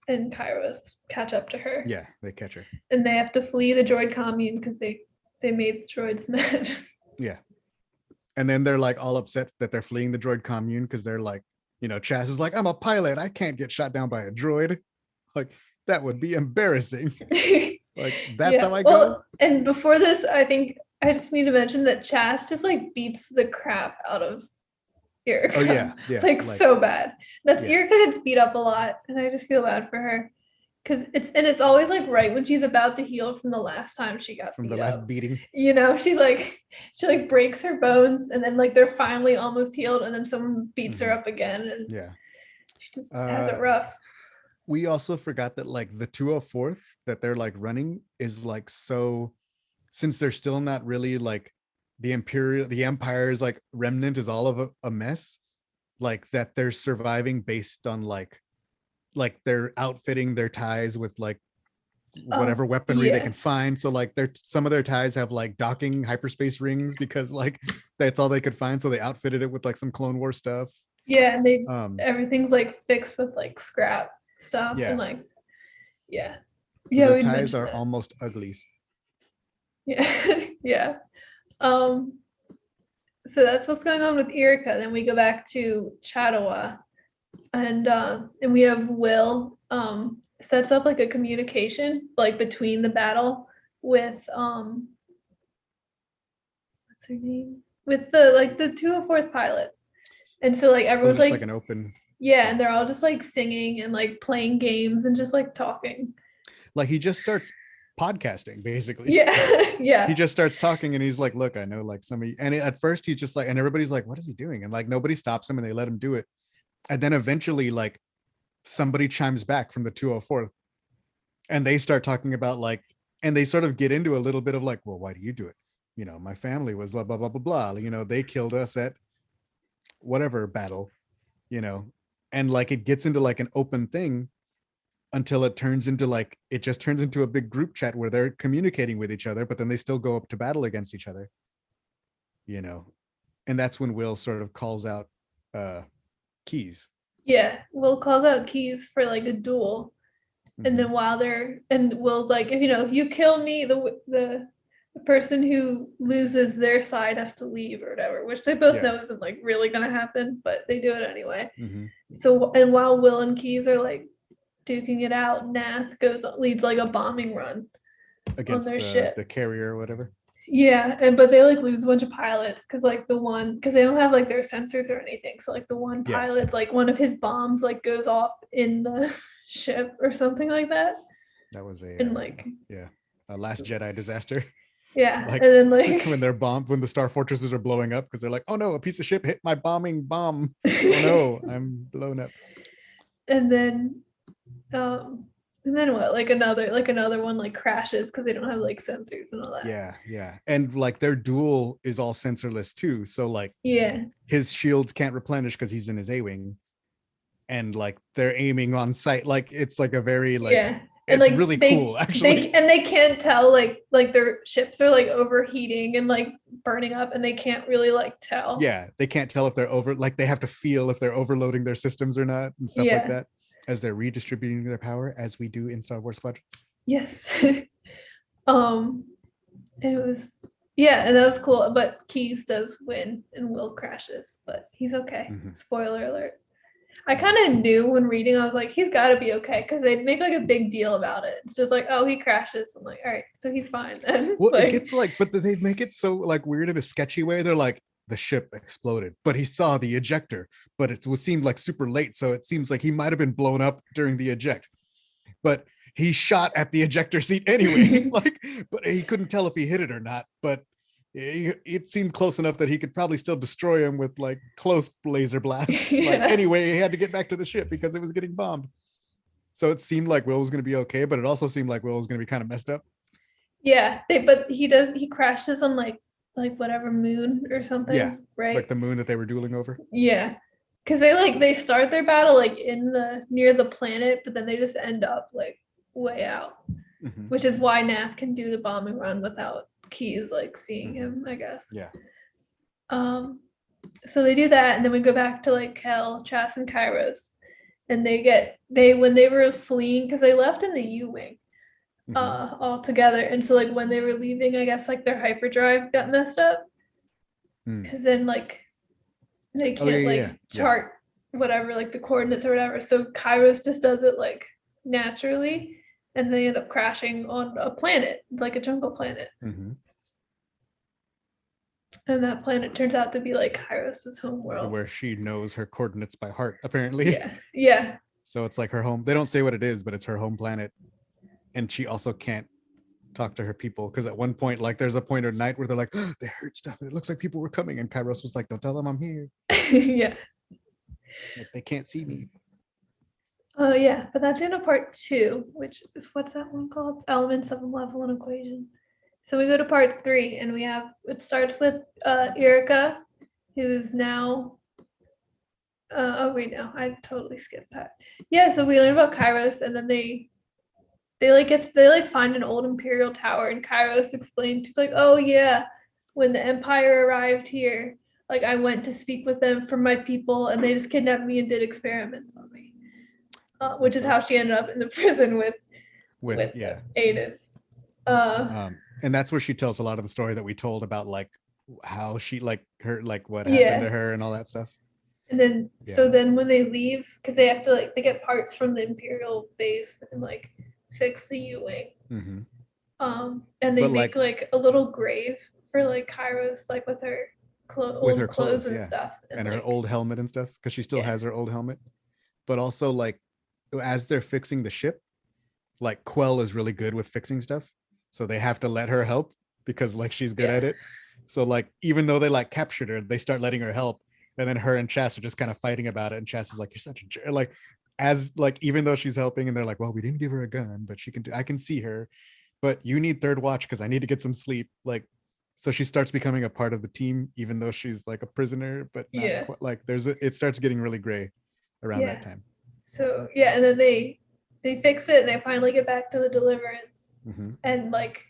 and Kairos catch up to her. Yeah, they catch her. And they have to flee the droid commune because they made the droids mad. Yeah. And then they're like all upset that they're fleeing the droid commune because they're like, Chas is like, I'm a pilot. I can't get shot down by a droid. Like, that would be embarrassing. Like, that's how I go. And before this, I think I just need to mention that Chas just like beats the crap out of Erica. Oh, yeah. Yeah. like so bad. Erica gets beat up a lot, and I just feel bad for her. Because it's always like right when she's about to heal from the last time she got from the last beating. She's like she breaks her bones and then like they're finally almost healed and then someone beats her up again and she just has it rough. We also forgot that like the 204th that they're like running is like so since they're still not really like the Empire's like remnant is all of a mess, like that they're surviving based on like they're outfitting their ties with like whatever weaponry they can find. So like some of their ties have like docking hyperspace rings because like that's all they could find. So they outfitted it with like some Clone War stuff. Yeah, and they everything's like fixed with like scrap stuff and like their ties are almost uglies. Yeah. Yeah. So that's what's going on with Erica. Then we go back to Chattawa, and we have Will sets up like a communication like between the battle with what's her name? With the 204th pilots. And so like everyone's just like an open, yeah, and they're all just like singing and like playing games and just like talking. like he just starts podcasting basically. Yeah. Yeah. He just starts talking and he's like, look, I know like somebody, and at first he's just like, and everybody's like, what is he doing? And like nobody stops him and they let him do it. And then eventually like somebody chimes back from the 204th and they start talking about like, and they sort of get into a little bit of like, well, why do you do it? You know, my family was blah, blah, blah, blah, blah. You know, they killed us at whatever battle, you know, and like it gets into like an open thing until it turns into like, it just turns into a big group chat where they're communicating with each other, but then they still go up to battle against each other, you know, and that's when Will sort of calls out Keys. Yeah. Will calls out Keys for like a duel. And then while they're and Will's like, if you kill me, the person who loses their side has to leave or whatever, which they both know isn't like really gonna happen, but they do it anyway. So and while Will and Keys are like duking it out, Nath leads like a bombing run against on their ship, the carrier or whatever. Yeah, but they like lose a bunch of pilots because they don't have like their sensors or anything. So like the one pilot's like one of his bombs like goes off in the ship or something like that. That was a Last Jedi disaster. Yeah, like, and then like when they're bombed, when the Star Fortresses are blowing up because they're like, oh no, a piece of ship hit my bombing bomb. Oh no, I'm blown up. And then what? Like another one like crashes because they don't have like sensors and all that. Yeah. And like their duel is all sensorless too. So like his shields can't replenish because he's in his A-wing. And like they're aiming on sight. Like it's like a very like and it's like really cool actually. They can't tell like their ships are like overheating and like burning up and they can't really like tell. Yeah, they can't tell if they're they have to feel if they're overloading their systems or not and stuff like that as they're redistributing their power as we do in Star Wars Squadrons. Yes. And it was and that was cool, but Keys does win and Will crashes, but he's okay. Spoiler alert. I kind of knew when reading, I was like, he's got to be okay, because they'd make like a big deal about it. It's just like, oh, he crashes. I'm like, all right, so he's fine then. Well, it gets like, but they make it so like weird in a sketchy way. They're like, the ship exploded, but he saw the ejector, but it seemed like super late, so it seems like he might have been blown up during the eject. But he shot at the ejector seat anyway, like, but he couldn't tell if he hit it or not. But it seemed close enough that he could probably still destroy him with like close laser blasts. Like anyway, he had to get back to the ship because it was getting bombed. So it seemed like Will was going to be okay, but it also seemed like Will was going to be kind of messed up. Yeah, but he crashes on like whatever moon or something. Yeah, right. Like the moon that they were dueling over. Yeah, because they start their battle like near the planet, but then they just end up like way out, which is why Nath can do the bombing run without Keys like seeing him, I guess. Yeah. So they do that, and then we go back to like Kel, Chas, and Kairos, and when they were fleeing, because they left in the U-wing all together, and so like when they were leaving, I guess like their hyperdrive got messed up, because then like they can't chart whatever like the coordinates or whatever, so Kairos just does it like naturally. And they end up crashing on a planet, like a jungle planet. And that planet turns out to be like Kairos' home world. Where she knows her coordinates by heart, apparently. Yeah. So it's like her home. They don't say what it is, but it's her home planet. And she also can't talk to her people. Because at one point, like there's a point at night where they're like, oh, they heard stuff. And it looks like people were coming. And Kairos was like, don't tell them I'm here. Yeah. Like, they can't see me. Oh yeah, but that's in a part 2, which is what's that one called? Elements of a Level Equation. So we go to part 3, and it starts with Erica, who is now. Oh wait, no, I totally skipped that. Yeah, so we learn about Kairos, and then they find an old Imperial tower, and Kairos explained, she's like, oh yeah, when the Empire arrived here, like I went to speak with them for my people, and they just kidnapped me and did experiments on me. Which is how she ended up in the prison with Aiden. And that's where she tells a lot of the story that we told about like how she like her like what happened Yeah. to her and all that stuff. And then so Yeah. then when they leave, because they have to like they get parts from the Imperial base and like fix the U-wing. Hmm. And they But make like a little grave for like Kairos, like with her with old her clothes clothes, and yeah, stuff. and her Like, old helmet and stuff, because she still yeah, has her old helmet. But also like as they're fixing the ship, like Quell is really good with fixing stuff, so they have to let her help because like she's good yeah, at it. So like even though they like captured her, they start letting her help, and then her and Chas are just kind of fighting about it, and Chas is like, "You're such a jerk." Like as like even though she's helping, and they're like, "Well, we didn't give her a gun, but she can do. I can see her, but you need third watch because I need to get some sleep." Like so she starts becoming a part of the team, even though she's like a prisoner, but not yeah, quite. Like it starts getting really gray around that yeah. time. So yeah, and then they fix it and they finally get back to the Deliverance, Mm-hmm. and like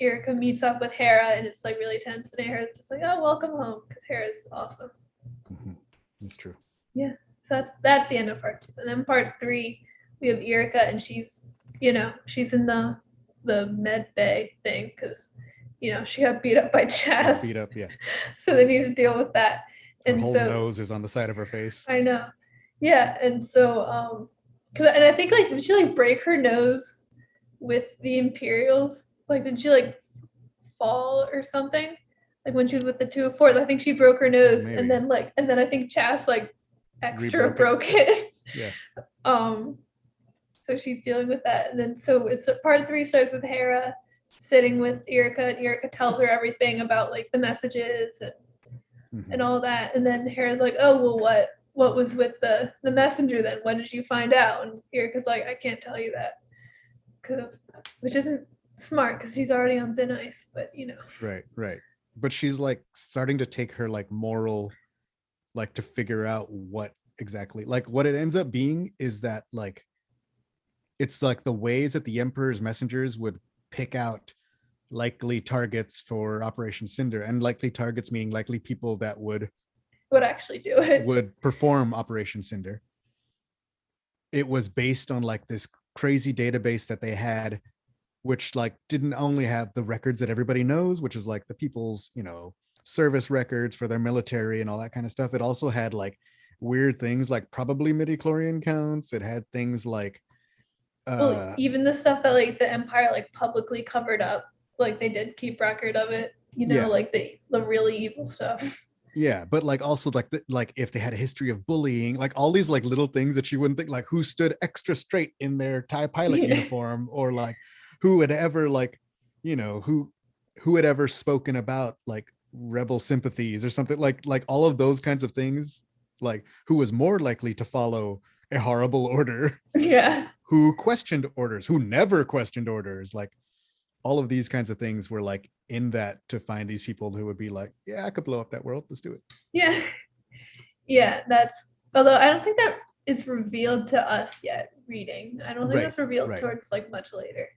Erica meets up with Hera and it's like really tense, and Hera's just like, "Oh, welcome home," because Hera's awesome. Mm-hmm. It's true. Yeah. So that's the end of part 2. And then part 3, we have Erica, and she's she's in the med bay thing because she got beat up by Got beat Chas. up. Yeah. So they need to deal with that. Her And whole so nose is on the side of her face. I know. Yeah. And so because and I think like did she like break her nose with the Imperials? Like did she like fall or something? Like when she was with the 204th, I think she broke her nose, and Maybe then I think Chas like extra rebroke it. broke it. Yeah. um so she's dealing with that, and then so it's part 3 starts with Hera sitting with Erica, and Erica tells her everything about like the messages and all that, and then Hera's like, "Oh well, what was with the messenger then? When did you find out?" And Erica's like, "I can't tell you that," which isn't smart because she's already on thin ice, but Right. Right. But she's like starting to take her like moral, like to figure out what exactly, like what it ends up being is that like it's like the ways that the Emperor's messengers would pick out likely targets for Operation Cinder, and likely targets meaning likely people that would actually do it. perform Operation Cinder. It was based on like this crazy database that they had, which like didn't only have the records that everybody knows, which is like the people's service records for their military and all that kind of stuff. It also had like weird things like probably midi-chlorian counts. It had things like Well, even the stuff that like the Empire like publicly covered up, like they did keep record of it, yeah, like the really evil stuff. yeah, but like also like like if they had a history of bullying, like all these like little things that you wouldn't think, like who stood extra straight in their TIE pilot Yeah. uniform, or like who had ever like who had ever spoken about like rebel sympathies or something, like all of those kinds of things, like who was more likely to follow a horrible order, Yeah. who questioned orders, who never questioned orders, like all of these kinds of things were like in that to find these people who would be like, yeah, I could blow up that world, let's do it. Yeah. Yeah, that's although I don't think that is revealed to us yet reading. I don't think Right, that's revealed right. towards like much later.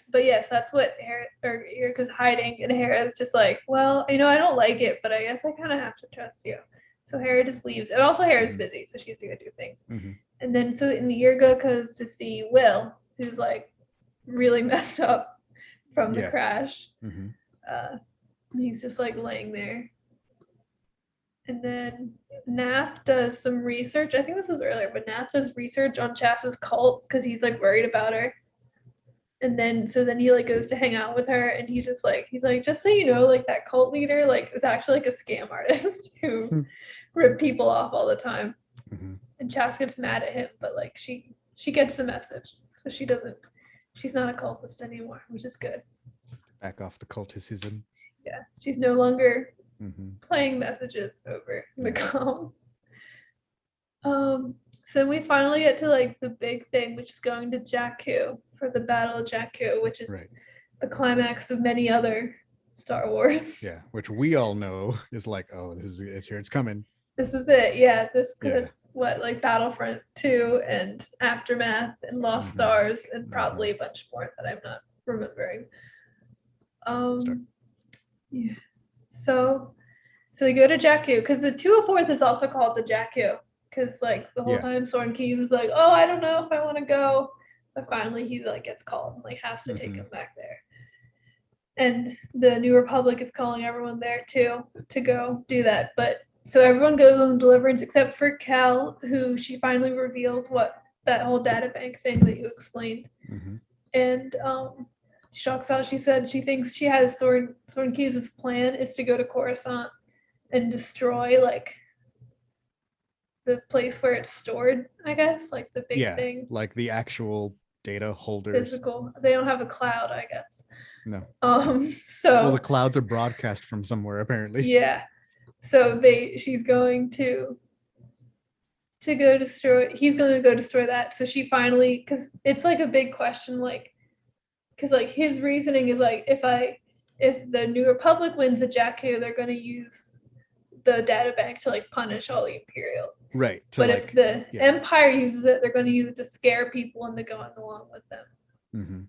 But yes, that's what Erica's hiding, and Hera's just like, well, I don't like it, but I guess I kind of have to trust you. So Hera just leaves, and also Hera's Mhm. busy, so she has to go do things. Mm-hmm. And then so in the Irga goes to see Will, who's like really messed up from the Yeah. crash. Mm-hmm. He's just like laying there. And then Nath does some research. I think this was earlier, but Nath does research on Chas's cult because he's like worried about her. And then so then he like goes to hang out with her, and he's like, just so you know, like that cult leader like was actually like a scam artist who ripped people off all the time. Mm-hmm. And Chas gets mad at him, but like she gets the message, so she's not a cultist anymore, which is good. Back off the culticism. Yeah, she's no longer Mm-hmm. playing messages over the comm. So then we finally get to like the big thing, which is going to Jakku for the Battle of Jakku, which is Right. the climax of many other Star Wars. Yeah, which we all know is like, oh, it's here, it's coming. This is it. Yeah, because Yeah. it's what like Battlefront 2 and Aftermath and Lost Mhm. Stars and probably a bunch more that I'm not remembering. Yeah. So they go to Jakku because the 204th is also called the Jakku because like the whole Yeah. time Soren Keys is like, oh, I don't know if I want to go, but finally he like gets called and like has to take him back there. and the New Republic is calling everyone there too to go do that. But so everyone goes on the deliverance except for Cal, who she finally reveals what that whole data bank thing that you explained. Mhm. And she talks out. She said she thinks she has Soren Keys' plan is to go to Coruscant and destroy like the place where it's stored. I guess like the big thing, like the actual data holders. physical. They don't have a cloud, I guess. No. So Well, the clouds are broadcast from somewhere apparently. yeah. So she's going to go destroy. He's going to go destroy that. So she finally, because it's like a big question, like, because like his reasoning is like if the New Republic wins the Jakku, they're going to use the data bank to like punish all the Imperials. Right. But if the Empire uses it, they're going to use it to scare people into going along with them. Mm-hmm.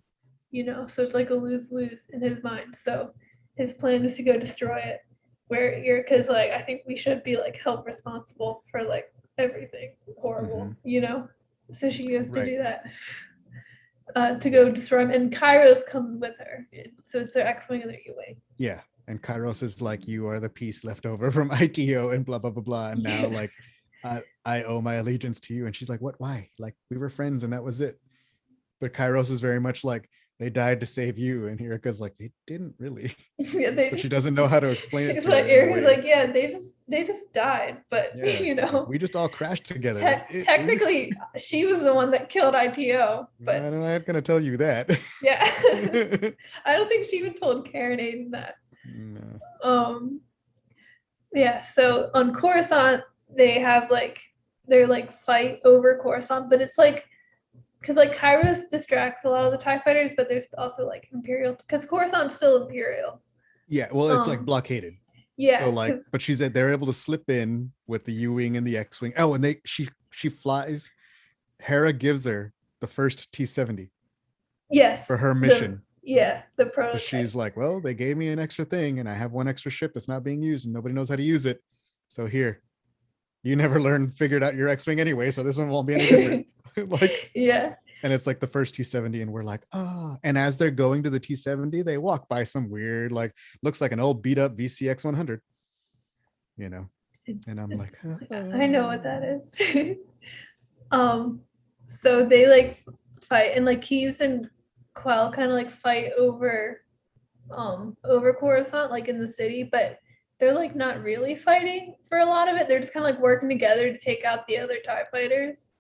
You know, so it's like a lose-lose in his mind. So his plan is to go destroy it. Where because like I think we should be like held responsible for like everything horrible, you know. So she goes to do that. To go destroy him, and Kairos comes with her. So it's their X-wing and their U-wing. Yeah, and Kairos is like, you are the piece left over from ITO and blah blah blah blah, and now like I owe my allegiance to you. And she's like, what? Why? Like we were friends and that was it. But Kairos is very much like, they died to save you, and Erica's like, they didn't really. Yeah, but she doesn't know how to explain it. She's like, Erica's like, yeah, they just died, but you know, we just all crashed together. Technically, she was the one that killed ITO, but I'm not gonna tell you that. Yeah, I don't think she even told Karen Aiden that. No. Yeah. So on Coruscant, they have like their like fight over Coruscant, but it's like. Because like Kairos distracts a lot of the TIE fighters, but there's also like Imperial, because Coruscant's still Imperial. Yeah, well, it's like blockaded. Yeah. So like, but she said they're able to slip in with the U-wing and the X-wing. Oh, and she flies. Hera gives her the first T-70. Yes. For her mission. The prototype. So she's like, well, they gave me an extra thing, and I have one extra ship that's not being used, and nobody knows how to use it. So here, you never figured out your X-wing anyway, so this one won't be any different. Like, yeah. And it's like the first T-70, and we're like, and as they're going to the T-70, they walk by some weird, like, looks like an old beat up VCX 100, you know. And I'm like, I know what that is. So they like fight, and like Keyes and Quell kind of like fight over Coruscant, like in the city, but they're like not really fighting for a lot of it. They're just kind of like working together to take out the other TIE fighters.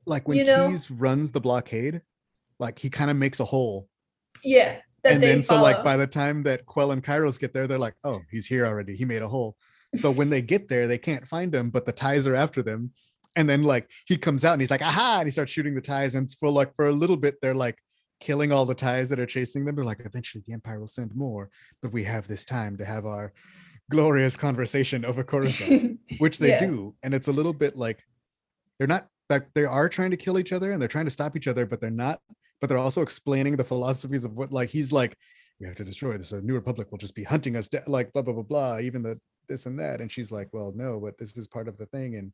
Like when Keyes runs the blockade, like he kind of makes a hole. Yeah. And then so like by the time that Quell and Kairos get there, they're like, oh, he's here already. He made a hole. So when they get there, they can't find him, but the TIEs are after them. And then like he comes out and he's like, aha, and he starts shooting the TIEs. And for a little bit, they're like killing all the TIEs that are chasing them. They're like, eventually the Empire will send more, but we have this time to have our glorious conversation over Coruscant, which they do. And it's a little bit like they are trying to kill each other and they're trying to stop each other, but they're not. But they're also explaining the philosophies of what, like, he's like, we have to destroy this. So the New Republic will just be hunting us, like blah blah blah blah. Even the this and that, and she's like, well, no, but this is part of the thing, and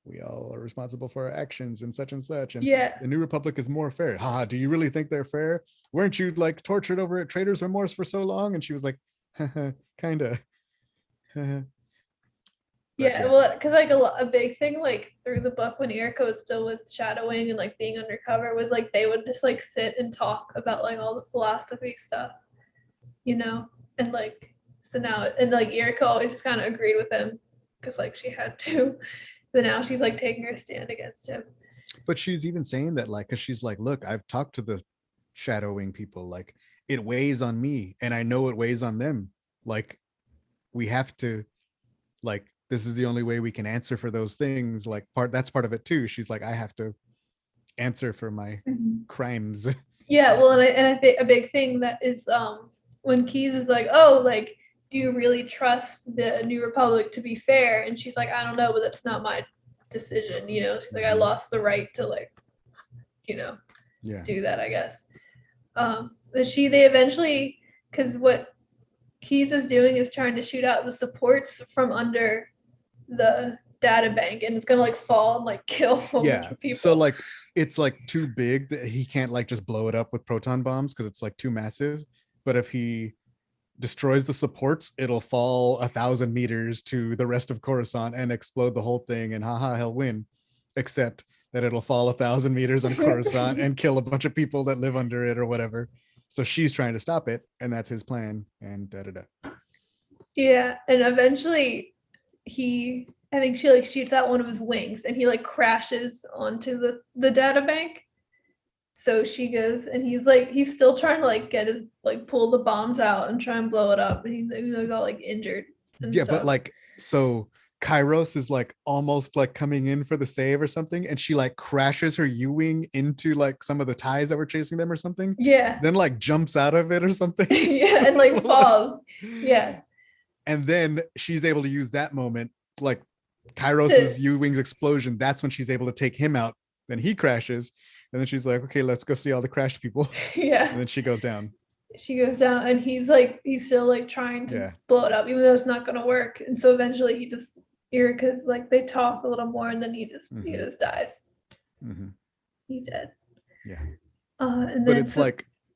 we all are responsible for our actions and such and such. And the New Republic is more fair. Do you really think they're fair? Weren't you like tortured over at Trader's Remorse for so long? And she was like, kind of. Well, because like a big thing like through the book when Erica was still with Shadowing and like being undercover was like they would just like sit and talk about like all the philosophy stuff, you know, and like so now and like Erica always just kind of agreed with him because like she had to, but now she's like taking her stand against him. But she's even saying that like, because she's like, look, I've talked to the Shadowing people, like it weighs on me and I know it weighs on them. Like we have to, like, this is the only way we can answer for those things. Like that's part of it too. She's like, I have to answer for my crimes. Yeah, well, and I think a big thing that is when Keyes is like, oh, like, do you really trust the New Republic to be fair? And she's like, I don't know, but that's not my decision. You know, she's like, I lost the right to like, you know, do that, I guess. But they eventually, because what Keyes is doing is trying to shoot out the supports from under the data bank, and it's gonna like fall and like kill a bunch of people. So like it's like too big that he can't like just blow it up with proton bombs because it's like too massive. But if he destroys the supports, it'll fall 1,000 meters to the rest of Coruscant and explode the whole thing, and haha, he'll win. Except that it'll fall 1,000 meters on Coruscant and kill a bunch of people that live under it or whatever. So she's trying to stop it, and that's his plan. And da da da. Yeah, and eventually I think she like shoots out one of his wings and he like crashes onto the data bank. So she goes and he's still trying to like get his like pull the bombs out and try and blow it up, and he's all like injured and Yeah, stuff. but like, so Kairos is like almost like coming in for the save or something, and she like crashes her U-wing into like some of the ties that were chasing them or something. Yeah. Then like jumps out of it or something. Yeah, and like falls. Yeah. And then she's able to use that moment, like Kairos's U-wing's explosion. That's when she's able to take him out. Then he crashes, and then she's like, "Okay, let's go see all the crashed people." Yeah. And then she goes down. She goes down, and he's still like trying to blow it up, even though it's not going to work. And so eventually, Erica's like they talk a little more, and then he just dies. Mm-hmm. He's dead. Yeah. And but then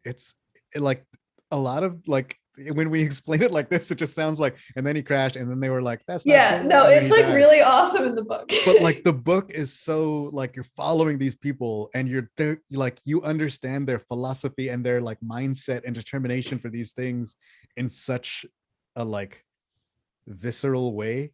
it's like a lot of like when we explain it like this, it just sounds like, and then he crashed, and then they were like, that's not cool, no, it's like died. Really awesome in the book. But like the book is so like you're following these people, and you're like you understand their philosophy and their like mindset and determination for these things in such a like visceral way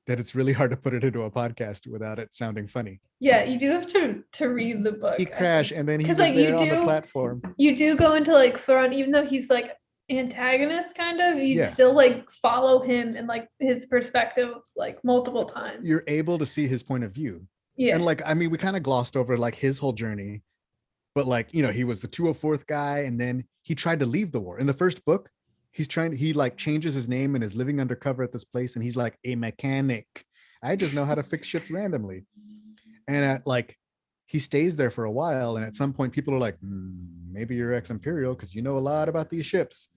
that it's really hard to put it into a podcast without it sounding funny. Yeah, you do have to read the book. He crashed, and then he was like, there on the platform. You do go into like Sauron, even though he's like antagonist kind of, you still like follow him and like his perspective like multiple times. You're able to see his point of view. Yeah. And like, I mean, we kind of glossed over like his whole journey, but like, you know, he was the 204th guy, and then he tried to leave the war. In the first book, he like changes his name and is living undercover at this place, and he's like a mechanic. I just know how to fix ships randomly. And at like he stays there for a while, and at some point people are like, maybe you're ex-Imperial because you know a lot about these ships.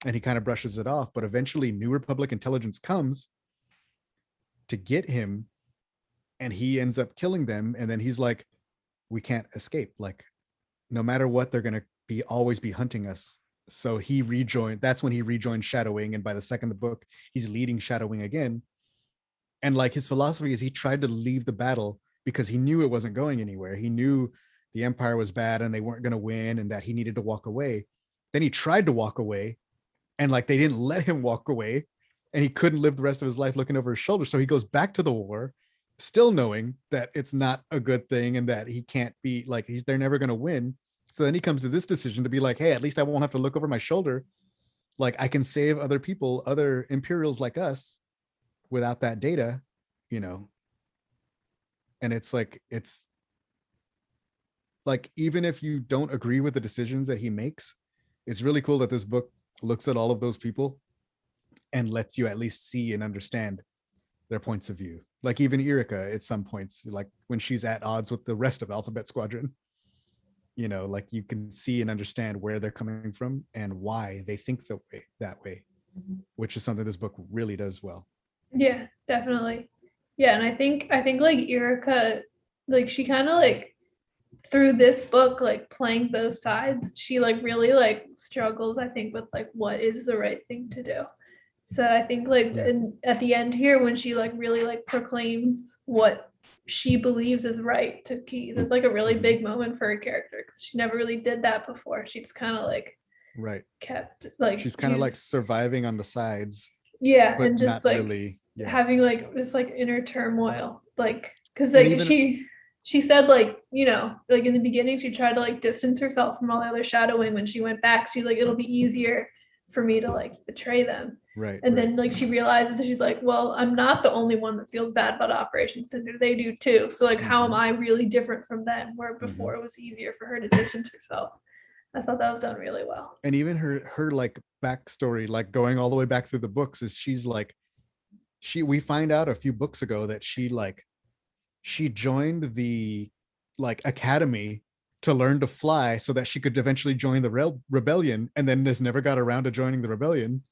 And he kind of brushes it off, but eventually New Republic intelligence comes to get him, and he ends up killing them. And then he's like, we can't escape. Like, no matter what, they're going to always be hunting us. So that's when he rejoined Shadowwing. And by the second book, he's leading Shadowwing again. And like his philosophy is he tried to leave the battle because he knew it wasn't going anywhere. He knew the Empire was bad and they weren't going to win, and that he needed to walk away. Then he tried to walk away, and like they didn't let him walk away, and he couldn't live the rest of his life looking over his shoulder. So he goes back to the war, still knowing that it's not a good thing and that he can't be like, they're never going to win. So then he comes to this decision to be like, hey, at least I won't have to look over my shoulder. Like I can save other people, other Imperials like us, without that data, you know. And it's like even if you don't agree with the decisions that he makes, it's really cool that this book looks at all of those people and lets you at least see and understand their points of view. Like even Erica at some points, like when she's at odds with the rest of Alphabet Squadron, you know, like you can see and understand where they're coming from and why they think that way, which is something this book really does well. Yeah, definitely. Yeah, and I think like Erica, like she kind of like through this book, like playing both sides, she like really like struggles, I think, with like what is the right thing to do. So I think like at the end here, when she like really like proclaims what she believes is right to Keyes, it's like a really big moment for her character because she never really did that before. She just kind of like kept like she's kind of like surviving on the sides. Yeah, and just like really, having like this like inner turmoil, like because like she said like, you know, like in the beginning she tried to like distance herself from all the other Shadowing. When she went back, she's like, it'll be easier for me to like betray them. Right. And then like she realizes, she's like, well, I'm not the only one that feels bad about Operation Cinder. They do too. So like, how am I really different from them? Where before it was easier for her to distance herself. I thought that was done really well. And even her like backstory, like going all the way back through the books, is she's like, we find out a few books ago that she joined the like academy to learn to fly so that she could eventually join the rebellion, and then just never got around to joining the rebellion,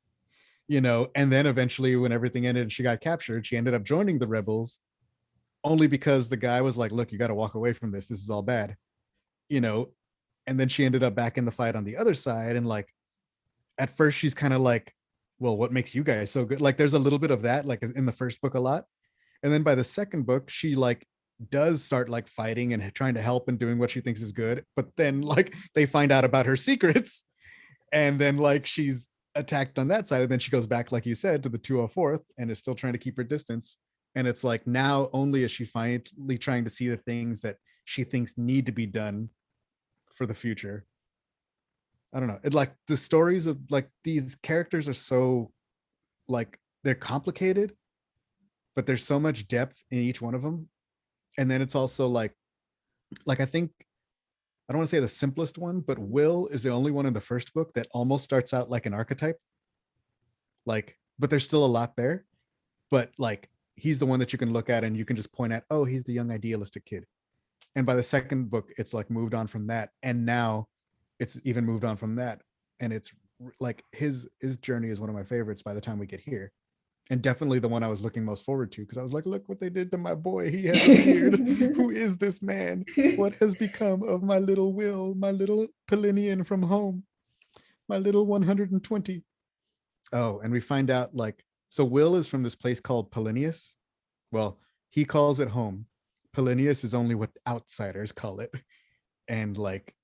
you know. And then eventually when everything ended and she got captured, she ended up joining the rebels only because the guy was like, look, you got to walk away from this is all bad, you know. And then she ended up back in the fight on the other side, and like at first she's kind of like, well, what makes you guys so good? Like there's a little bit of that, like in the first book a lot. And then by the second book, she like does start like fighting and trying to help and doing what she thinks is good. But then like they find out about her secrets, and then like she's attacked on that side. And then she goes back, like you said, to the 204th and is still trying to keep her distance. And it's like now only is she finally trying to see the things that she thinks need to be done for the future. I don't know. It like the stories of like these characters are so like they're complicated, but there's so much depth in each one of them. And then it's also like I think I don't want to say the simplest one, but Will is the only one in the first book that almost starts out like an archetype. Like, but there's still a lot there. But like he's the one that you can look at and you can just point at, oh, he's the young idealistic kid. And by the second book, it's like moved on from that. And now it's even moved on from that. And it's like his journey is one of my favorites by the time we get here. And definitely the one I was looking most forward to, because I was like, look what they did to my boy. He has a beard. Who is this man? What has become of my little Will, my little Polinian from home, my little 120? Oh, and we find out like, so Will is from this place called Polinius. Well, he calls it home. Polinius is only what outsiders call it. And like,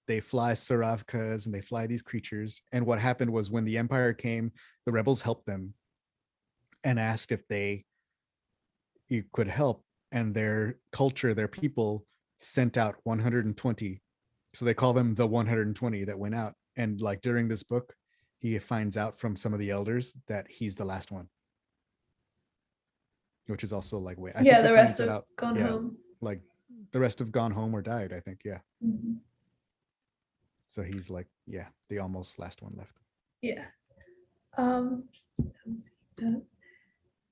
they fly Saravkas and they fly these creatures. And what happened was when the Empire came, the rebels helped them and asked if you could help, and their culture, their people sent out 120, so they call them the 120 that went out. And like during this book he finds out from some of the elders that he's the last one, which is also like wait, I Yeah, think the he rest finds it have out, gone yeah, home. like the rest have gone home or died, I think, yeah. Mhm. So he's like, yeah, the almost last one left. Yeah. Let's see.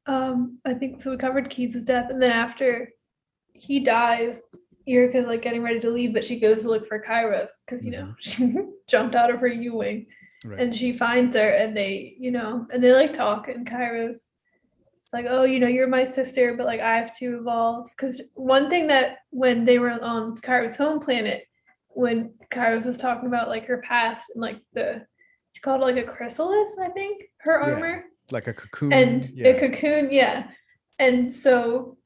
I think so. We covered Keys' death, and then after he dies, Erica's like getting ready to leave, but she goes to look for Kairos because she jumped out of her U-wing, Right. and she finds her, and they like talk, and Kairos, it's like, oh, you're my sister, but like I have to evolve. Because one thing that when they were on Kairos' home planet, when Kairos was talking about like her past and like she called it like a chrysalis, I think, her armor. Like a cocoon. And yeah. a cocoon, yeah. And so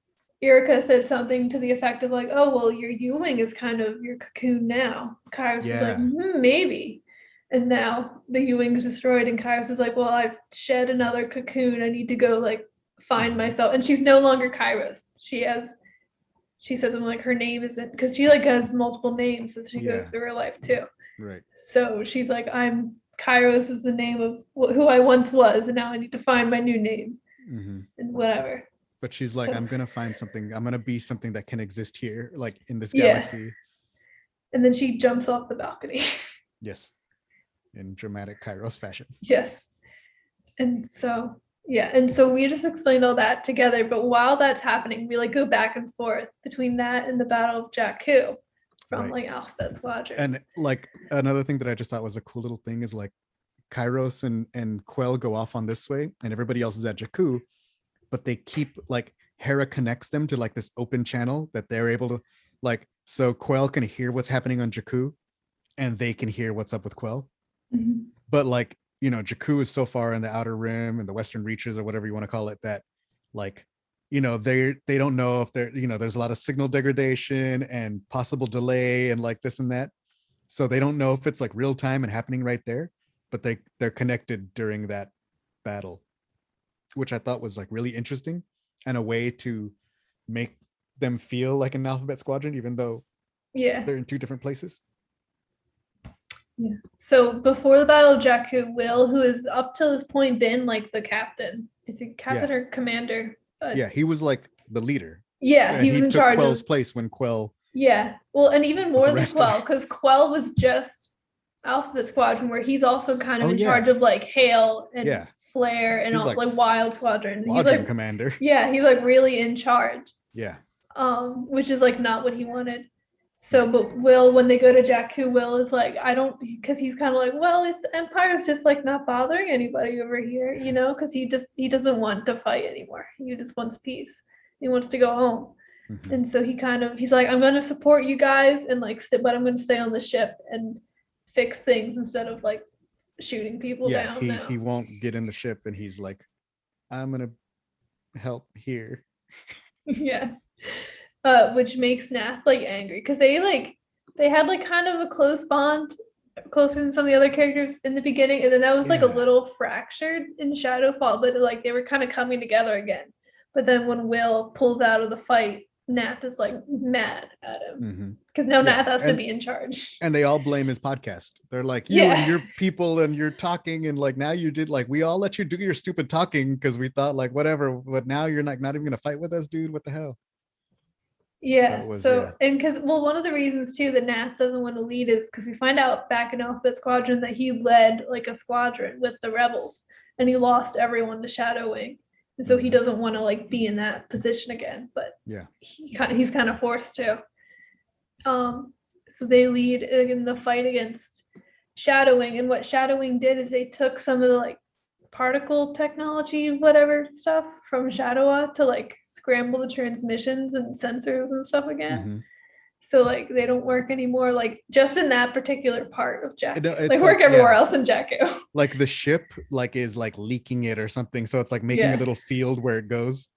Erica said something to the effect of like, oh, well, your U-wing is kind of your cocoon now. Kairos is like, maybe. And now the U-wing is destroyed, and Kairos is like, well, I've shed another cocoon. I need to go like find myself. And she's no longer Kairos. She says something like her name isn't, because she like has multiple names as she goes through her life too. Right. So she's like, I'm Kairos is the name of who I once was, and now I need to find my new name and whatever. But she's like, I'm gonna find something. I'm gonna be something that can exist here, like in this galaxy. And then she jumps off the balcony. Yes, in dramatic Kairos fashion. Yes. And so we just explained all that together. But while that's happening, we like go back and forth between that and the Battle of Jakku from like Alphabet Squadron. And like another thing that I just thought was a cool little thing is like Kairos and Quell go off on this way, and everybody else is at Jakku, but they keep like Hera connects them to like this open channel that they're able to like, so Quell can hear what's happening on Jakku, and they can hear what's up with Quell. But like, Jakku is so far in the outer rim and the western reaches or whatever you want to call it that like, they don't know if there's a lot of signal degradation and possible delay and like this and that. So they don't know if it's like real time and happening right there, but they're connected during that battle, which I thought was like really interesting and a way to make them feel like an Alphabet Squadron, even though they're in two different places. Yeah. So before the Battle of Jakku, Will, who is up till this point been like the captain, is he captain or commander? He was like the leader. Yeah, he was in took charge Quell's place when Quell. Yeah, well, and even more than Quell, because Quell was just Alphabet Squadron, where he's also kind of in charge of like Hail and Flare and all like Wild Squadron. He's like commander. Yeah, he's like really in charge. Yeah. Which is like not what he wanted. So, but Will, when they go to Jakku, Will is like, because he's kind of like, well, if the Empire's just like not bothering anybody over here, because he doesn't want to fight anymore. He just wants peace. He wants to go home. And so he's like, I'm going to support you guys and like, but I'm going to stay on the ship and fix things instead of like shooting people Yeah, down now. he won't get in the ship, and he's like, I'm gonna help here. Yeah. Which makes Nath like angry because they had like kind of a close bond, closer than some of the other characters in the beginning, and then that was like a Yeah. little fractured in Shadowfall, but like they were kind of coming together again. But then when Will pulls out of the fight, Nath is like mad at him because now Yeah, Nath has to be in charge. and they all blame his podcast. They're like, you and Yeah. your people and you're talking, and like now you did, like, we all let you do your stupid talking because we thought like whatever, but now you're not even gonna fight with us, dude. What the hell? Yeah, it was, so and because one of the reasons too that Nath doesn't want to lead is because we find out back in Alphabet Squadron that he led like a squadron with the rebels and he lost everyone to Shadowwing. And so he doesn't want to like be in that position again, but Yeah. he's kind of forced to. So they lead in the fight against Shadowwing, and what Shadowwing did is they took some of the like particle technology, whatever stuff from Shadowa to like scramble the transmissions and sensors and stuff again. So like they don't work anymore, like just in that particular part of Jakku. They work everywhere else in Jakku. Like the ship like is like leaking it or something, so it's like making a little field where it goes.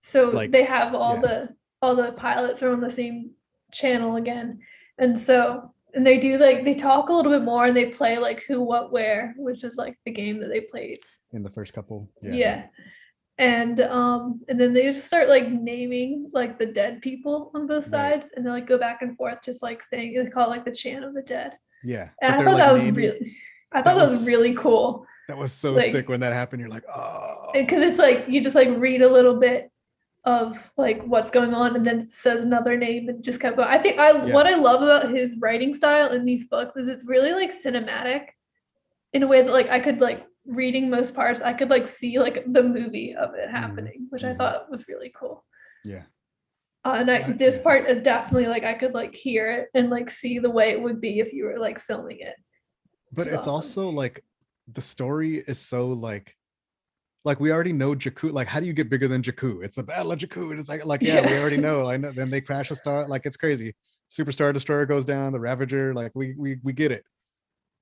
So like they have all the pilots are on the same channel again, and so and they do like they talk a little bit more and they play like who what where, which is like the game that they played in the first couple. And then they just start like naming like the dead people on both sides, and they like go back and forth just like saying, they call it like the chant of the dead. Yeah, and I thought that was really cool. That was so like, sick when that happened. You're like, oh, because it's like you just like read a little bit of like what's going on and then it says another name and just kept going. I think what I love about his writing style in these books is it's really like cinematic in a way that like I could like reading most parts, I could like see like the movie of it happening, which I thought was really cool. And this part is definitely like I could like hear it and like see the way it would be if you were like filming it. But it's awesome. Also like the story is so like we already know Jakku. Like, how do you get bigger than Jakku? It's the Battle of Jakku, and it's like we already know. I know. Then they crash a star. Like, it's crazy. Superstar Destroyer goes down. The Ravager. Like, we get it.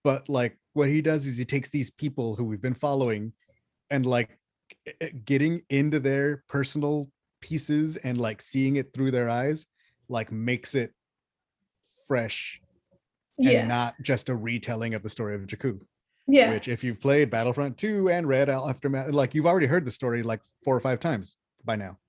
But like what he does is he takes these people who we've been following, and like getting into their personal pieces and like seeing it through their eyes, like makes it fresh and not just a retelling of the story of Jakku. Which, if you've played Battlefront 2 and read Aftermath, like you've already heard the story like 4 or 5 times by now,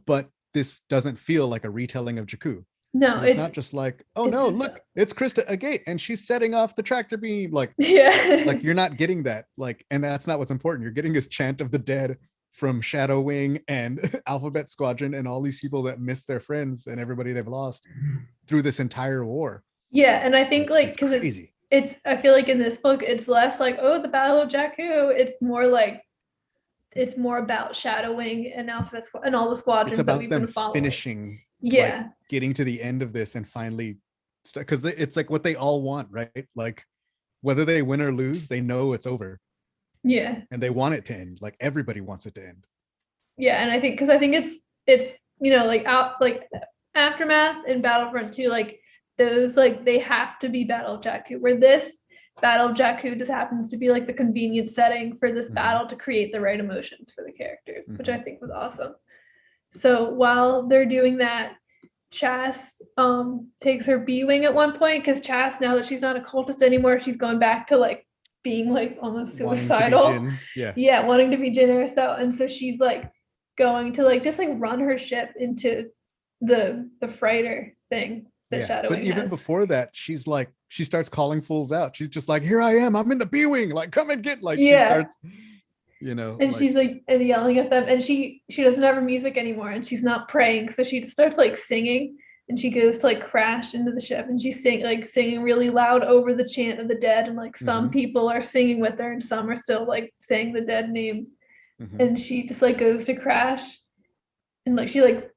but this doesn't feel like a retelling of Jakku. No, it's not just like, oh no, look, it's Krista Agate and she's setting off the tractor beam. Like, like you're not getting that. Like, and that's not what's important. You're getting this chant of the dead from Shadowwing and Alphabet Squadron and all these people that miss their friends and everybody they've lost through this entire war. And I think like because it's I feel like in this book it's less like, oh, the Battle of Jakku. It's more like it's more about Shadowwing and Alphabet and all the squadrons that we've been following. Finishing, like, getting to the end of this and finally, because it's like what they all want, right? Like whether they win or lose, they know it's over. And they want it to end. Like everybody wants it to end. And I think it's like Aftermath and Battlefront 2, like those like they have to be Battle of Jakku, where this Battle of Jakku just happens to be like the convenient setting for this battle to create the right emotions for the characters, which I think was awesome. So while they're doing that, Chas takes her B-wing at one point, because Chas, now that she's not a cultist anymore, she's going back to like being like almost suicidal. Wanting to be Jin. So she's like going to like just like run her ship into the freighter thing that Shadowwing but even has. Before that, she's like, she starts calling fools out. She's just like, here I am, I'm in the B-wing, like come and get, like she starts, and like, she's like and yelling at them, and she doesn't have her music anymore and she's not praying, so she starts like singing, and she goes to like crash into the ship, and she's singing really loud over the chant of the dead, and like some people are singing with her and some are still like saying the dead names. And she just like goes to crash, and like she like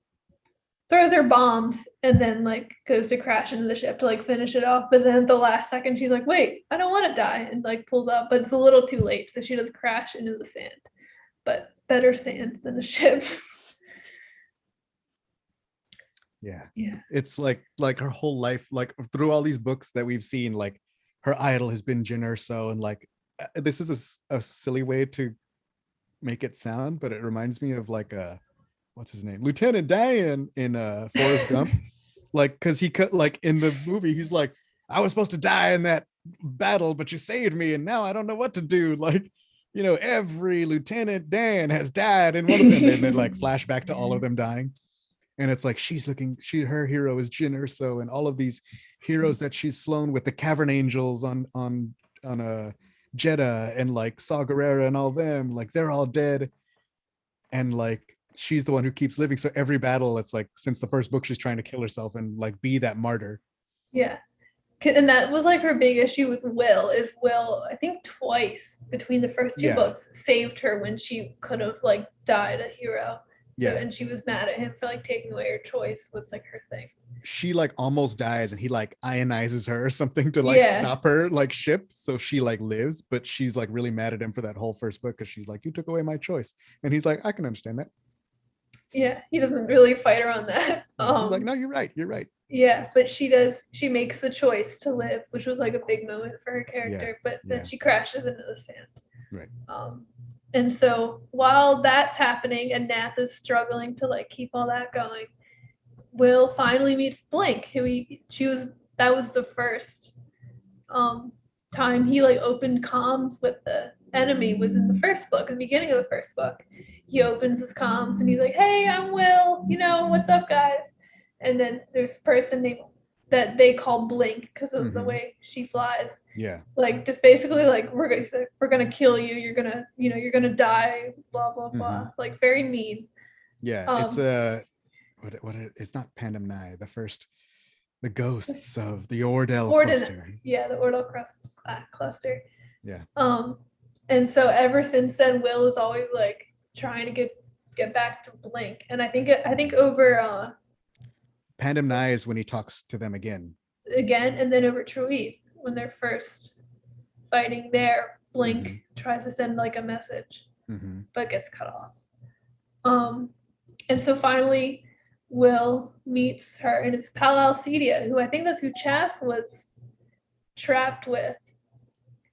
throws her bombs and then like goes to crash into the ship to like finish it off, but then at the last second she's like, wait, I don't want to die, and like pulls out, but it's a little too late, so she does crash into the sand, but better sand than the ship. It's like her whole life, like through all these books that we've seen, like her idol has been Jyn Erso, and like this is a silly way to make it sound, but it reminds me of like what's his name, Lieutenant Dan in Forrest Gump. Like, because he cut, like in the movie he's like, I was supposed to die in that battle, but you saved me, and now I don't know what to do. Like, you know, every Lieutenant Dan has died in one of them, and then like flashback to all of them dying. And it's like her hero is Jyn Erso, and all of these heroes that she's flown with, the Cavern Angels on a Jeddah, and like Saw Gerrera and all them, like they're all dead, and like she's the one who keeps living. So every battle, it's like since the first book, she's trying to kill herself and like be that martyr. Yeah. And that was like her big issue with Will. Is Will, I think twice between the first two books, saved her when she could have like died a hero. So, and she was mad at him for like taking away her choice, was like her thing. She like almost dies, and he like ionizes her or something to like stop her like ship, so she like lives, but she's like really mad at him for that whole first book, because she's like, you took away my choice. And he's like, I can understand that. Yeah, he doesn't really fight her on that. He's like, no, you're right. Yeah, but she makes the choice to live, which was like a big moment for her character, but then she crashes into the sand. Right. And so while that's happening and Nath is struggling to like keep all that going, Will finally meets Blink, that was the first time he like opened comms with the enemy, was in the first book, at the beginning of the first book. He opens his comms and he's like, hey, I'm Will, you know, what's up, guys? And then there's a person named that they call Blink because of the way she flies. Yeah. Like just basically like we're gonna kill you. You're gonna die. Blah blah blah. Like very mean. Yeah. It's it's not Pandem Nye. The ghosts of the Ordell cluster. Yeah, the Ordell cluster. Yeah. And so ever since then, Will is always like trying to get back to Blink, and I think over Pandem Nye is when he talks to them again, and then over Truith, when they're first fighting there, Blink tries to send like a message, but gets cut off. And so finally Will meets her, and it's Pal Alcedia, who I think that's who Chas was trapped with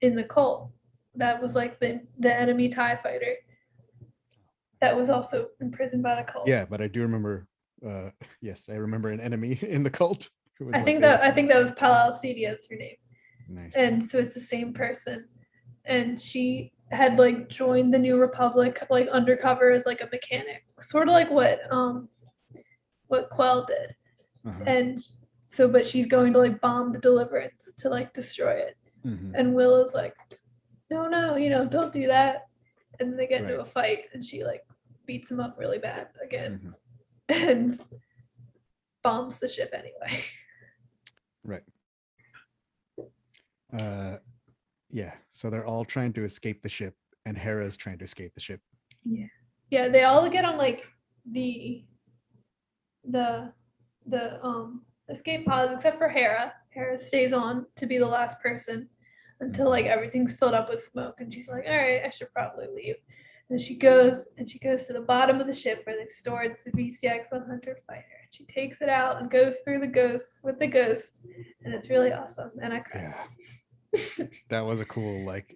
in the cult. That was like the enemy TIE fighter that was also imprisoned by the cult. Yeah, but I do remember yes, I remember an enemy in the cult. I think that was Pal Alcedia is her name. Nice. And so it's the same person. And she had like joined the New Republic like undercover as like a mechanic, sort of like what Quell did. And so, but she's going to like bomb the Deliverance to like destroy it. And Will is like, no, you know, don't do that. And then they get into a fight, and she like beats him up really bad again. And bombs the ship anyway. Right. Yeah. So they're all trying to escape the ship, and Hera's trying to escape the ship. Yeah. Yeah, they all get on like the escape pods except for Hera. Hera stays on to be the last person until like everything's filled up with smoke, and she's like, all right, I should probably leave. And she goes to the bottom of the ship where they've stored the VCX 100 fighter. And she takes it out and goes through the ghost with the ghost. And it's really awesome. And I cried. Yeah. That was a cool, like,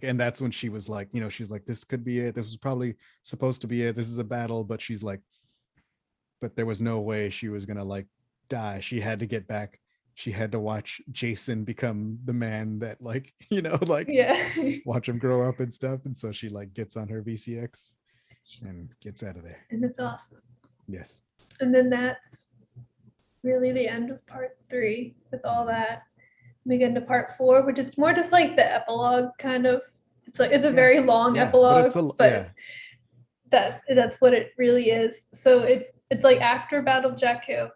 and that's when she was like, you know, she's like, this could be it. This was probably supposed to be it. This is a battle. But she's like, but there was no way she was going to like die. She had to get back. She had to watch Jason become the man that like, you know, like watch him grow up and stuff. And so she like gets on her VCX and gets out of there. And it's awesome. Yes. And then that's really the end of part 3 with all that. We get into part 4, which is more just like the epilogue kind of. It's like, it's a very long epilogue, but that's what it really is. So it's like after Battle of Jakku.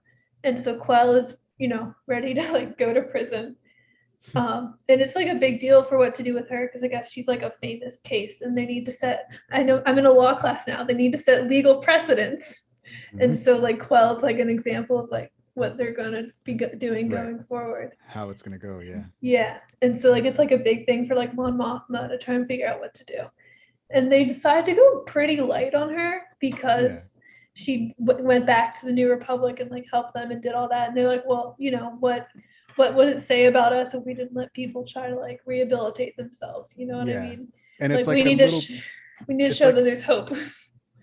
And so Quell is, you know, ready to like go to prison. And it's like a big deal for what to do with her, because I guess she's like a famous case, and they need to set, I know I'm in a law class now, they need to set legal precedents. And so like Quell's like an example of like what they're going to be doing going forward. How it's going to go, yeah. Yeah. And so like it's like a big thing for like Mon Mothma to try and figure out what to do. And they decided to go pretty light on her because she went back to the New Republic and like helped them and did all that. And they're like, well, you know, what what would it say about us if we didn't let people try to like rehabilitate themselves? You know what I Yeah. mean? And Like it's like we a need to little we need to it's show like that there's hope.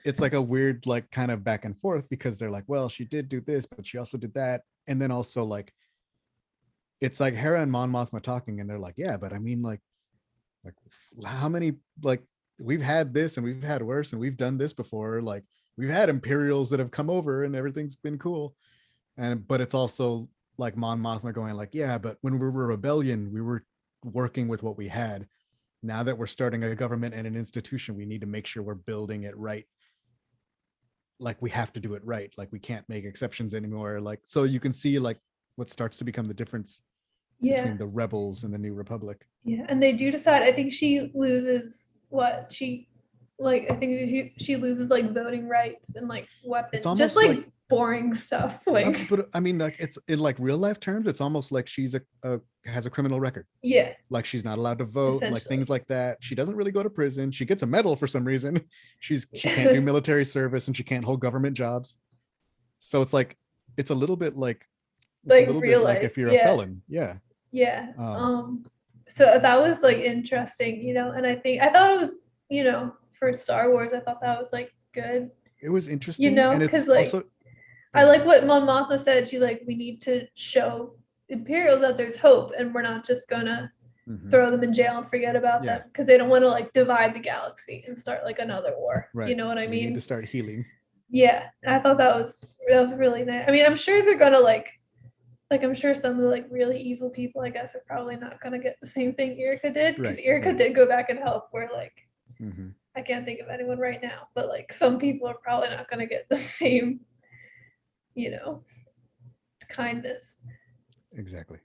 it's like a weird like kind of back and forth because they're like, well, she did do this, but she also did that. And then also like it's like Hera and Mon Mothma talking, and they're like, yeah, but I mean, like how many like we've had this and we've had worse and we've done this before. Like we've had Imperials that have come over and everything's been cool. And but it's also like Mon Mothma going like, yeah, but when we were a rebellion, we were working with what we had. Now that we're starting a government and an institution, we need to make sure we're building it right. Like we have to do it right. Like we can't make exceptions anymore. Like so you can see like what starts to become the difference Yeah. between the rebels and the New Republic. Yeah. And they do decide, I think she loses what she like I think she loses like voting rights and like weapons. It's Just almost like like boring stuff. Like but I mean, like it's in like real life terms, it's almost like she's a has a criminal record. yeah. Like she's not allowed to vote, like Essentially. things like that. She doesn't really go to prison. She gets a medal for some reason. She can't do military service and she can't hold government jobs. So it's a little bit like it's like a little real bit like life. if you're a Yeah. felon. Yeah. Yeah. Um, So that was like interesting, you know, and I thought it was, you know, for Star Wars, I thought that was like good, it was you interesting. know, And because it's like also I like what Mon Mothma said. She's like, we need to show Imperials that there's hope, and we're not just gonna Mhm. throw them in jail and forget about Yeah. them because they don't want to like divide the galaxy and start like another war. Right. You know what I We need mean? to start healing. Yeah, I thought that was really nice. I mean, I'm sure they're gonna like I'm sure some of the like really evil people, I guess, are probably not gonna get the same thing Erica did because Right, Erica right. did go back and help. Where like Mhm. I can't think of anyone right now, but like some people are probably not gonna get the same, you know, kindness. Exactly.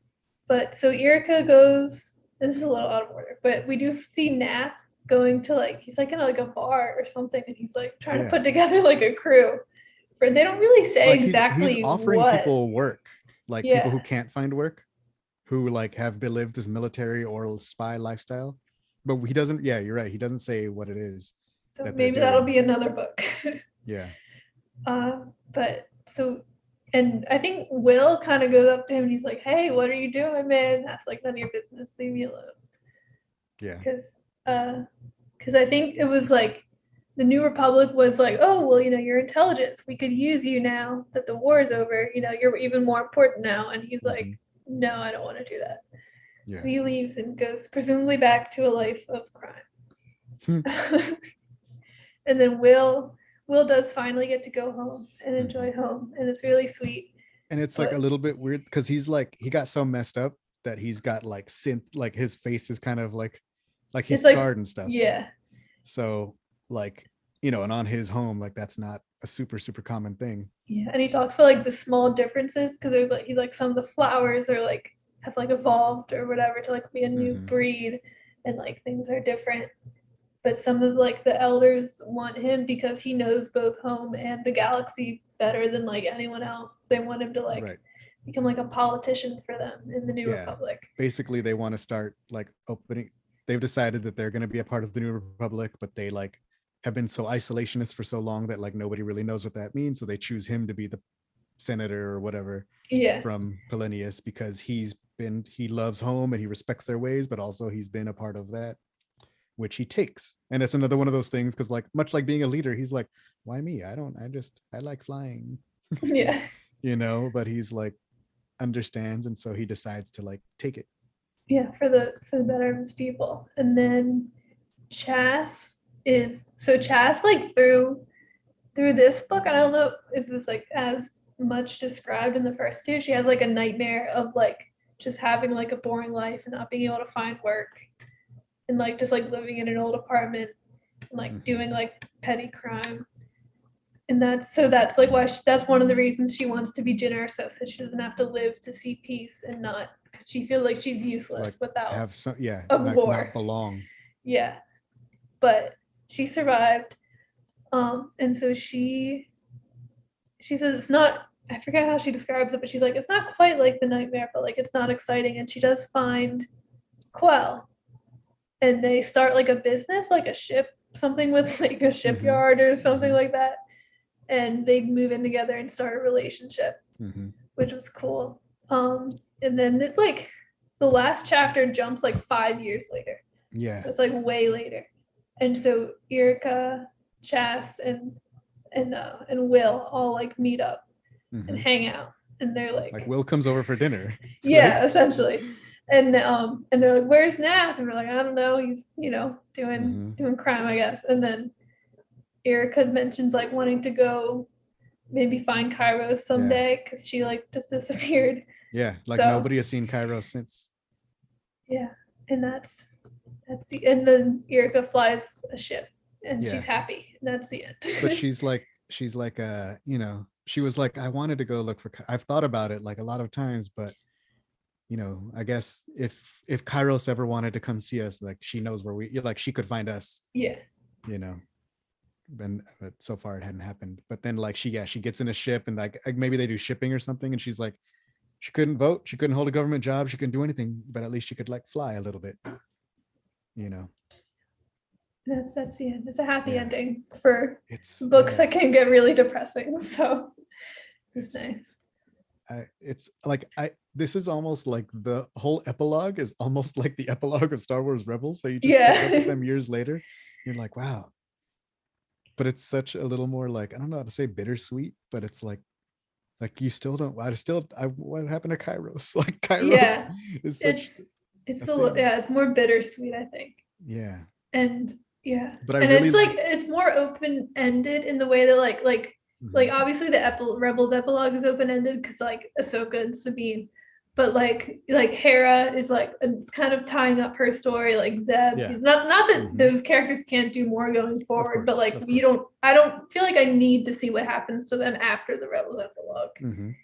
But so Erica goes. This is a little out of order, but we do see Nath going to like he's like in like a bar or something, and he's like trying to Yeah. put together like a crew. For they don't really say Like exactly he's offering what. people work, like people Yeah. who can't find work, who like have lived this military or spy lifestyle. But he doesn't, yeah, you're right. He doesn't say what it is So that they're maybe that'll doing. be another book. Yeah. But so, and I think Will kind of goes up to him and he's like, "Hey, what are you doing, man? That's like none of your business. Leave me alone." Yeah. Because I think it was like the New Republic was like, "Oh, well, you know, your intelligence. We could use you now that the war is over. You know, you're even more important now." And he's like, Mhm. "No, I don't want to do that." Yeah. So he leaves and goes presumably back to a life of crime. And then Will does finally get to go home and enjoy home, and it's really sweet. And it's like a little bit weird because he's like he got so messed up that he's got like synth, like his face is kind of like he's It's like scarred and stuff. yeah, So like, you know, and on his home, like that's not a super common thing. yeah. And he talks about like the small differences because there's like he's like some of the flowers are like have like evolved or whatever to like be a new Mhm. breed, and like things are different. But some of like the elders want him because he knows both home and the galaxy better than like anyone else. They want him to like Right. become like a politician for them in the New Yeah. Republic. Basically they want to start like opening, they've decided that they're going to be a part of the New Republic, but they like have been so isolationist for so long that like nobody really knows what that means, so they choose him to be the senator or whatever Yeah. from Polonius because he loves home and he respects their ways, but also he's been a part of that, which he takes. And it's another one of those things because like much like being a leader, he's like, why me? I like flying. Yeah. You know, but he's like understands, and so he decides to like take it. Yeah, for the better of his people. And then Chas like through this book, I don't know if it was like as much described in the first two. She has like a nightmare of like just having like a boring life and not being able to find work and like just like living in an old apartment and like doing like petty crime. And that's like why that's one of the reasons she wants to be Jyn Erso, so she doesn't have to live to see peace and not because she feels like she's useless Like without have some, yeah, a not war. belong. Yeah, but she survived, and so she says it's not. I forget how she describes it, but she's like it's not quite like the nightmare, but like it's not exciting. And she does find Quell, and they start like a business, like a ship, something with like a shipyard or something like that. And they move in together and start a relationship, which was cool. And then it's like the last chapter jumps like 5 years later. Yeah. So it's like way later. And so Erica, Chas, and Will all like meet up and hang out. And they're Like Will comes over for dinner. yeah, essentially. And they're like, where's Nath? And we're like, I don't know. He's, doing crime, I guess. And then Erica mentions like wanting to go maybe find Kairos someday because she like just disappeared. Yeah, like So- nobody has seen Kairos since. Yeah. And that's and then Erica flies a ship and Yeah. she's happy. And that's the end. But she's like she was like, I wanted to go look for I've thought about it like a lot of times, but I guess if Kairos ever wanted to come see us, like she knows where like she could find us. Yeah. But so far it hadn't happened. But then like she gets in a ship and like maybe they do shipping or something, and she's like, she couldn't vote, she couldn't hold a government job, she couldn't do anything, but at least she could like fly a little bit. That's the end. It's a happy Yeah. ending for It's books that can get really depressing. So it's nice. It's like this is almost like the whole epilogue is almost like the epilogue of Star Wars Rebels. So you just catch up with them years later. You're like, wow. But it's such a little more like, I don't know how to say bittersweet, but it's like you still don't. What happened to Kairos? Like Kairos is such. It's more bittersweet, I think. Yeah. And yeah, but it's more open ended in the way that like obviously the Rebels epilogue is open ended because like Ahsoka and Sabine, but like Hera is like it's kind of tying up her story. Like Zeb, not that those characters can't do more going forward, but like I don't feel like I need to see what happens to them after the Rebels epilogue.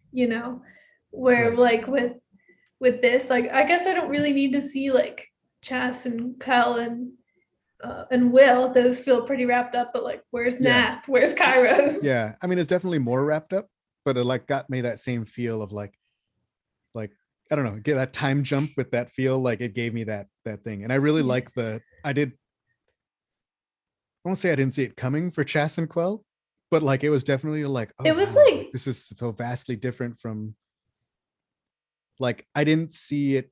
Where like with this, like I guess I don't really need to see like Chas and Kel and Will. Those feel pretty wrapped up, but like where's Nath? Where's Kairos? Yeah, I mean it's definitely more wrapped up, but it like got me that same feel of like I don't know, get that time jump with that feel. Like it gave me that thing, and I really like I won't say I didn't see it coming for Chas and Quell, but like it was definitely like, oh, it was wow, like this is so vastly different from like I didn't see it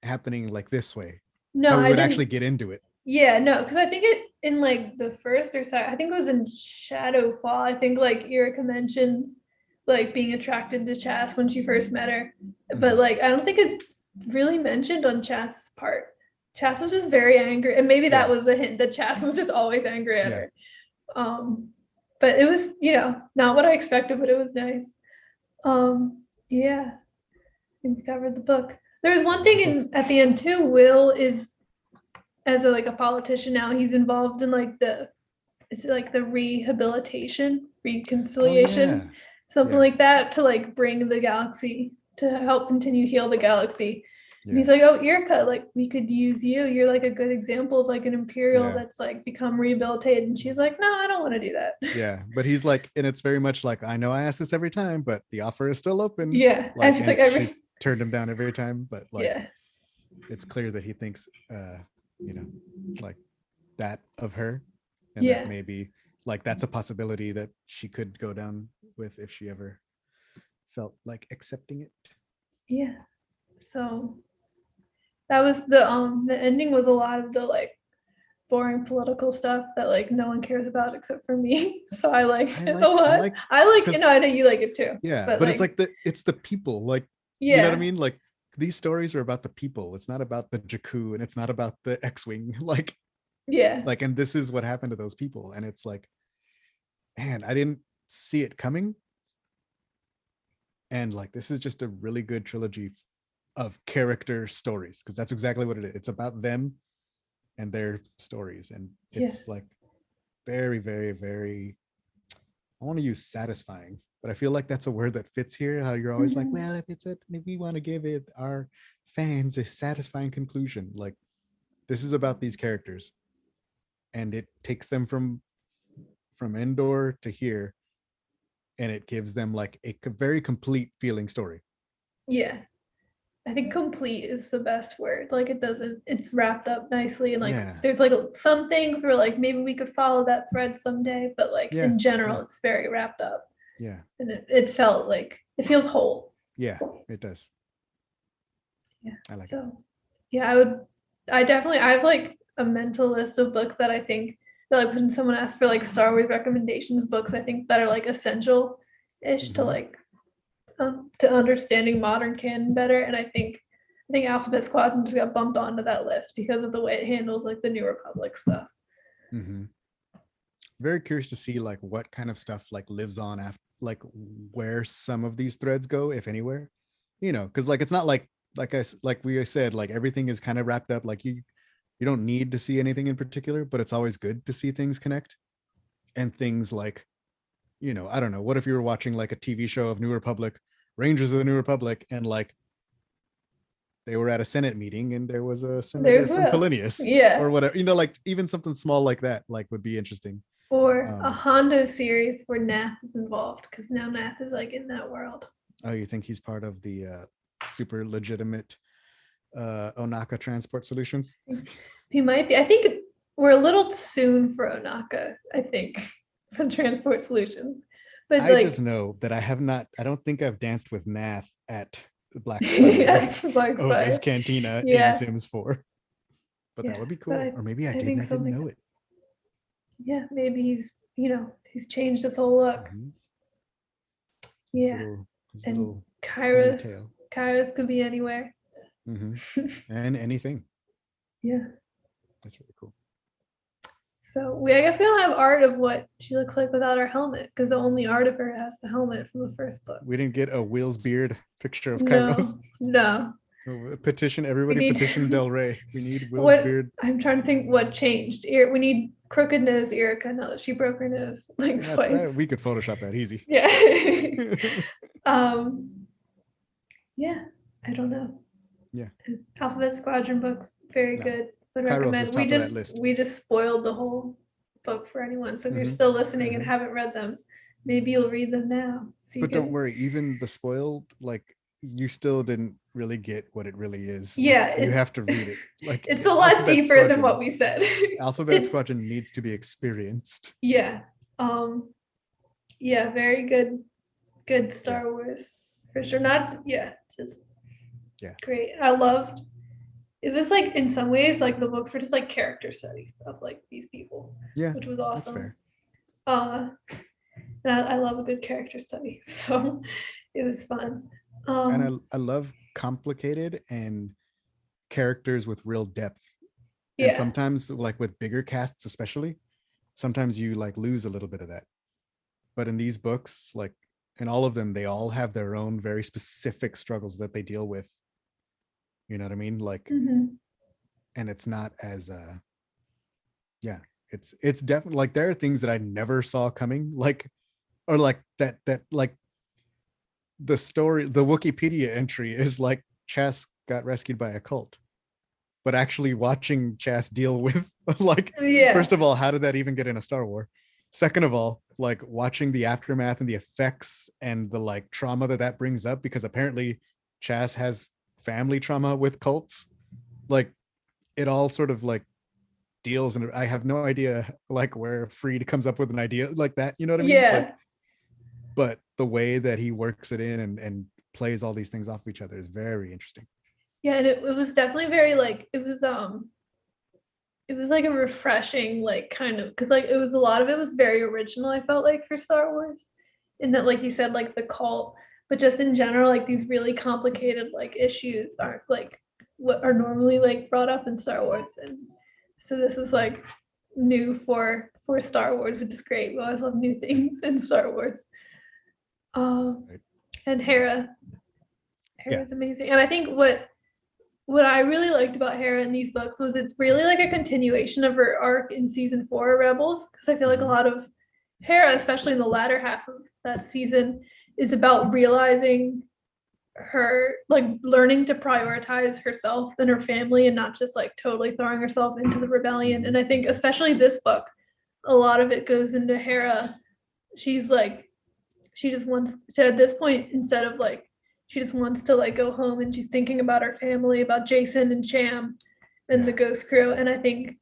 happening like this way. No, I would didn't actually get into it. Yeah, no, because I think it in like the first or second, I think it was in Shadowfall. I think like Erica mentions like being attracted to Chas when she first met her, but like I don't think it really mentioned on Chas's part. Chas was just very angry, and maybe that was a hint that Chas was just always angry at her. But it was not what I expected, but it was nice. Yeah, I think we covered the book. There was one thing at the end too. Will is as a politician now. He's involved in like the rehabilitation, reconciliation, something like that, to like bring the galaxy, to help continue heal the galaxy. And he's like, oh, Erica, like we could use you. You're like a good example of like an Imperial that's like become rehabilitated. And she's like, no, I don't want to do that. Yeah, but he's like, and it's very much like, I know I ask this every time, but the offer is still open. Yeah, like, and she's turned him down every time, but like it's clear that he thinks like that of her, and that maybe like that's a possibility that she could go down with if she ever felt like accepting it. So that was the ending was a lot of the like boring political stuff that like no one cares about except for me. So I liked it a lot. I know you like it too. But it's like it's the people, like you know what I mean, like these stories are about the people. It's not about the Jakku, and it's not about the X-Wing. Like and this is what happened to those people, and it's like, man, I didn't see it coming. And like this is just a really good trilogy of character stories, because that's exactly what it is. It's about them and their stories, and it's like very, very, very, I want to use satisfying, but I feel like that's a word that fits here. How you're always like, well, if we want to give it our fans a satisfying conclusion, like this is about these characters, and it takes them from Endor to here, and it gives them like a very complete feeling story. I think complete is the best word. Like it's wrapped up nicely, and like there's like some things where like maybe we could follow that thread someday, but like in general it's very wrapped up. And it felt like it feels whole. It does. Yeah. I like it. So yeah, I have like a mental list of books that I think that like when someone asks for like Star Wars recommendations books, I think that are like essential-ish to Mhm. like to understanding modern canon better. And I think Alphabet Squadron just got bumped onto that list because of the way it handles like the New Republic stuff. Mm-hmm. Very curious to see like what kind of stuff like lives on after, like where some of these threads go, if anywhere. Because like it's not like we said, like everything is kind of wrapped up. Like you don't need to see anything in particular, but it's always good to see things connect and things like, I don't know. What if you were watching like a TV show of New Republic, Rangers of the New Republic, and like they were at a Senate meeting and there was a senator There's from Will. Polinius Yeah. or whatever, like even something small like that, like would be interesting. Or a Hondo series where Nath is involved because now Nath is like in that world. Oh, you think he's part of the super legitimate Onaka Transport Solutions? He might be. I think we're a little soon for Onaka, I think, for Transport Solutions. But I like just know that I don't think I've danced with Nath at the Black Spire yeah, Black OS Spire. Cantina Yeah. in Sims 4. But Yeah, that would be but cool. Or maybe I did think and I didn't something. know it. Yeah, maybe he's changed his whole look. Mhm. Yeah. His And little Kairos ponytail. could be anywhere. Mhm. And anything. Yeah. That's really cool. So I guess we don't have art of what she looks like without her helmet because the only art of her has the helmet from the first book. We didn't get a Will's beard picture of Kairos. No. Petition everybody, petition Del Rey. We need Will's What beard. I'm trying to think what changed. We need crooked nose Erica now that she broke her nose like twice. We could Photoshop that easy. Yeah. Yeah, I don't know. Yeah. It's Alphabet Squadron books, very good. Would Kairos is recommend. top of that list. We just spoiled the whole book for anyone. So if you're Mhm. still listening and Mhm. haven't read them, maybe you'll read them now. So But don't worry, even the spoiled, like you still didn't really get what it really is. Yeah, like, you have to read it. Like it's a lot Alphabet deeper than Squadron- what we said. Alphabet Squadron needs to be experienced. Yeah. Yeah, very good Star Wars. For sure. Just great. I loved it was like in some ways like the books were just like character studies of like these people. Yeah. Which was awesome. That's fair. And I love a good character study. So it was fun. And I love complicated and characters with real depth. Yeah. And sometimes like with bigger casts, especially, sometimes you like lose a little bit of that. But in these books, like in all of them, they all have their own very specific struggles that they deal with. You know what I mean? Like, Mhm. and it's not as it's definitely like there are things that I never saw coming, like, or like that like the story, the Wikipedia entry is like Chas got rescued by a cult. But actually watching Chas deal with like, first of all, how did that even get in a Star Wars? Second of all, like watching the aftermath and the effects and the like trauma that brings up, because apparently Chas has family trauma with cults. Like it all sort of like deals, and I have no idea like where Freed comes up with an idea like that. You know what I mean? Yeah. Like, but the way that he works it in and plays all these things off of each other is very interesting. Yeah, and it was definitely very like it was like a refreshing like kind of because like it was a lot of it was very original, I felt like, for Star Wars. In that, like you said, like the cult, but just in general, like these really complicated like issues aren't like what are normally like brought up in Star Wars. And so this is like new for Star Wars, which is great. We always love new things in Star Wars. And Hera's amazing. And I think what I really liked about Hera in these books was it's really like a continuation of her arc in season 4 of Rebels, because I feel like a lot of Hera, especially in the latter half of that season, is about realizing her like learning to prioritize herself and her family and not just like totally throwing herself into the rebellion. And I think especially this book, a lot of it goes into Hera. She's like, she just wants to, at this point, instead of like, she just wants to like go home, and she's thinking about her family, about Jason and Cham and the Ghost Crew. And I think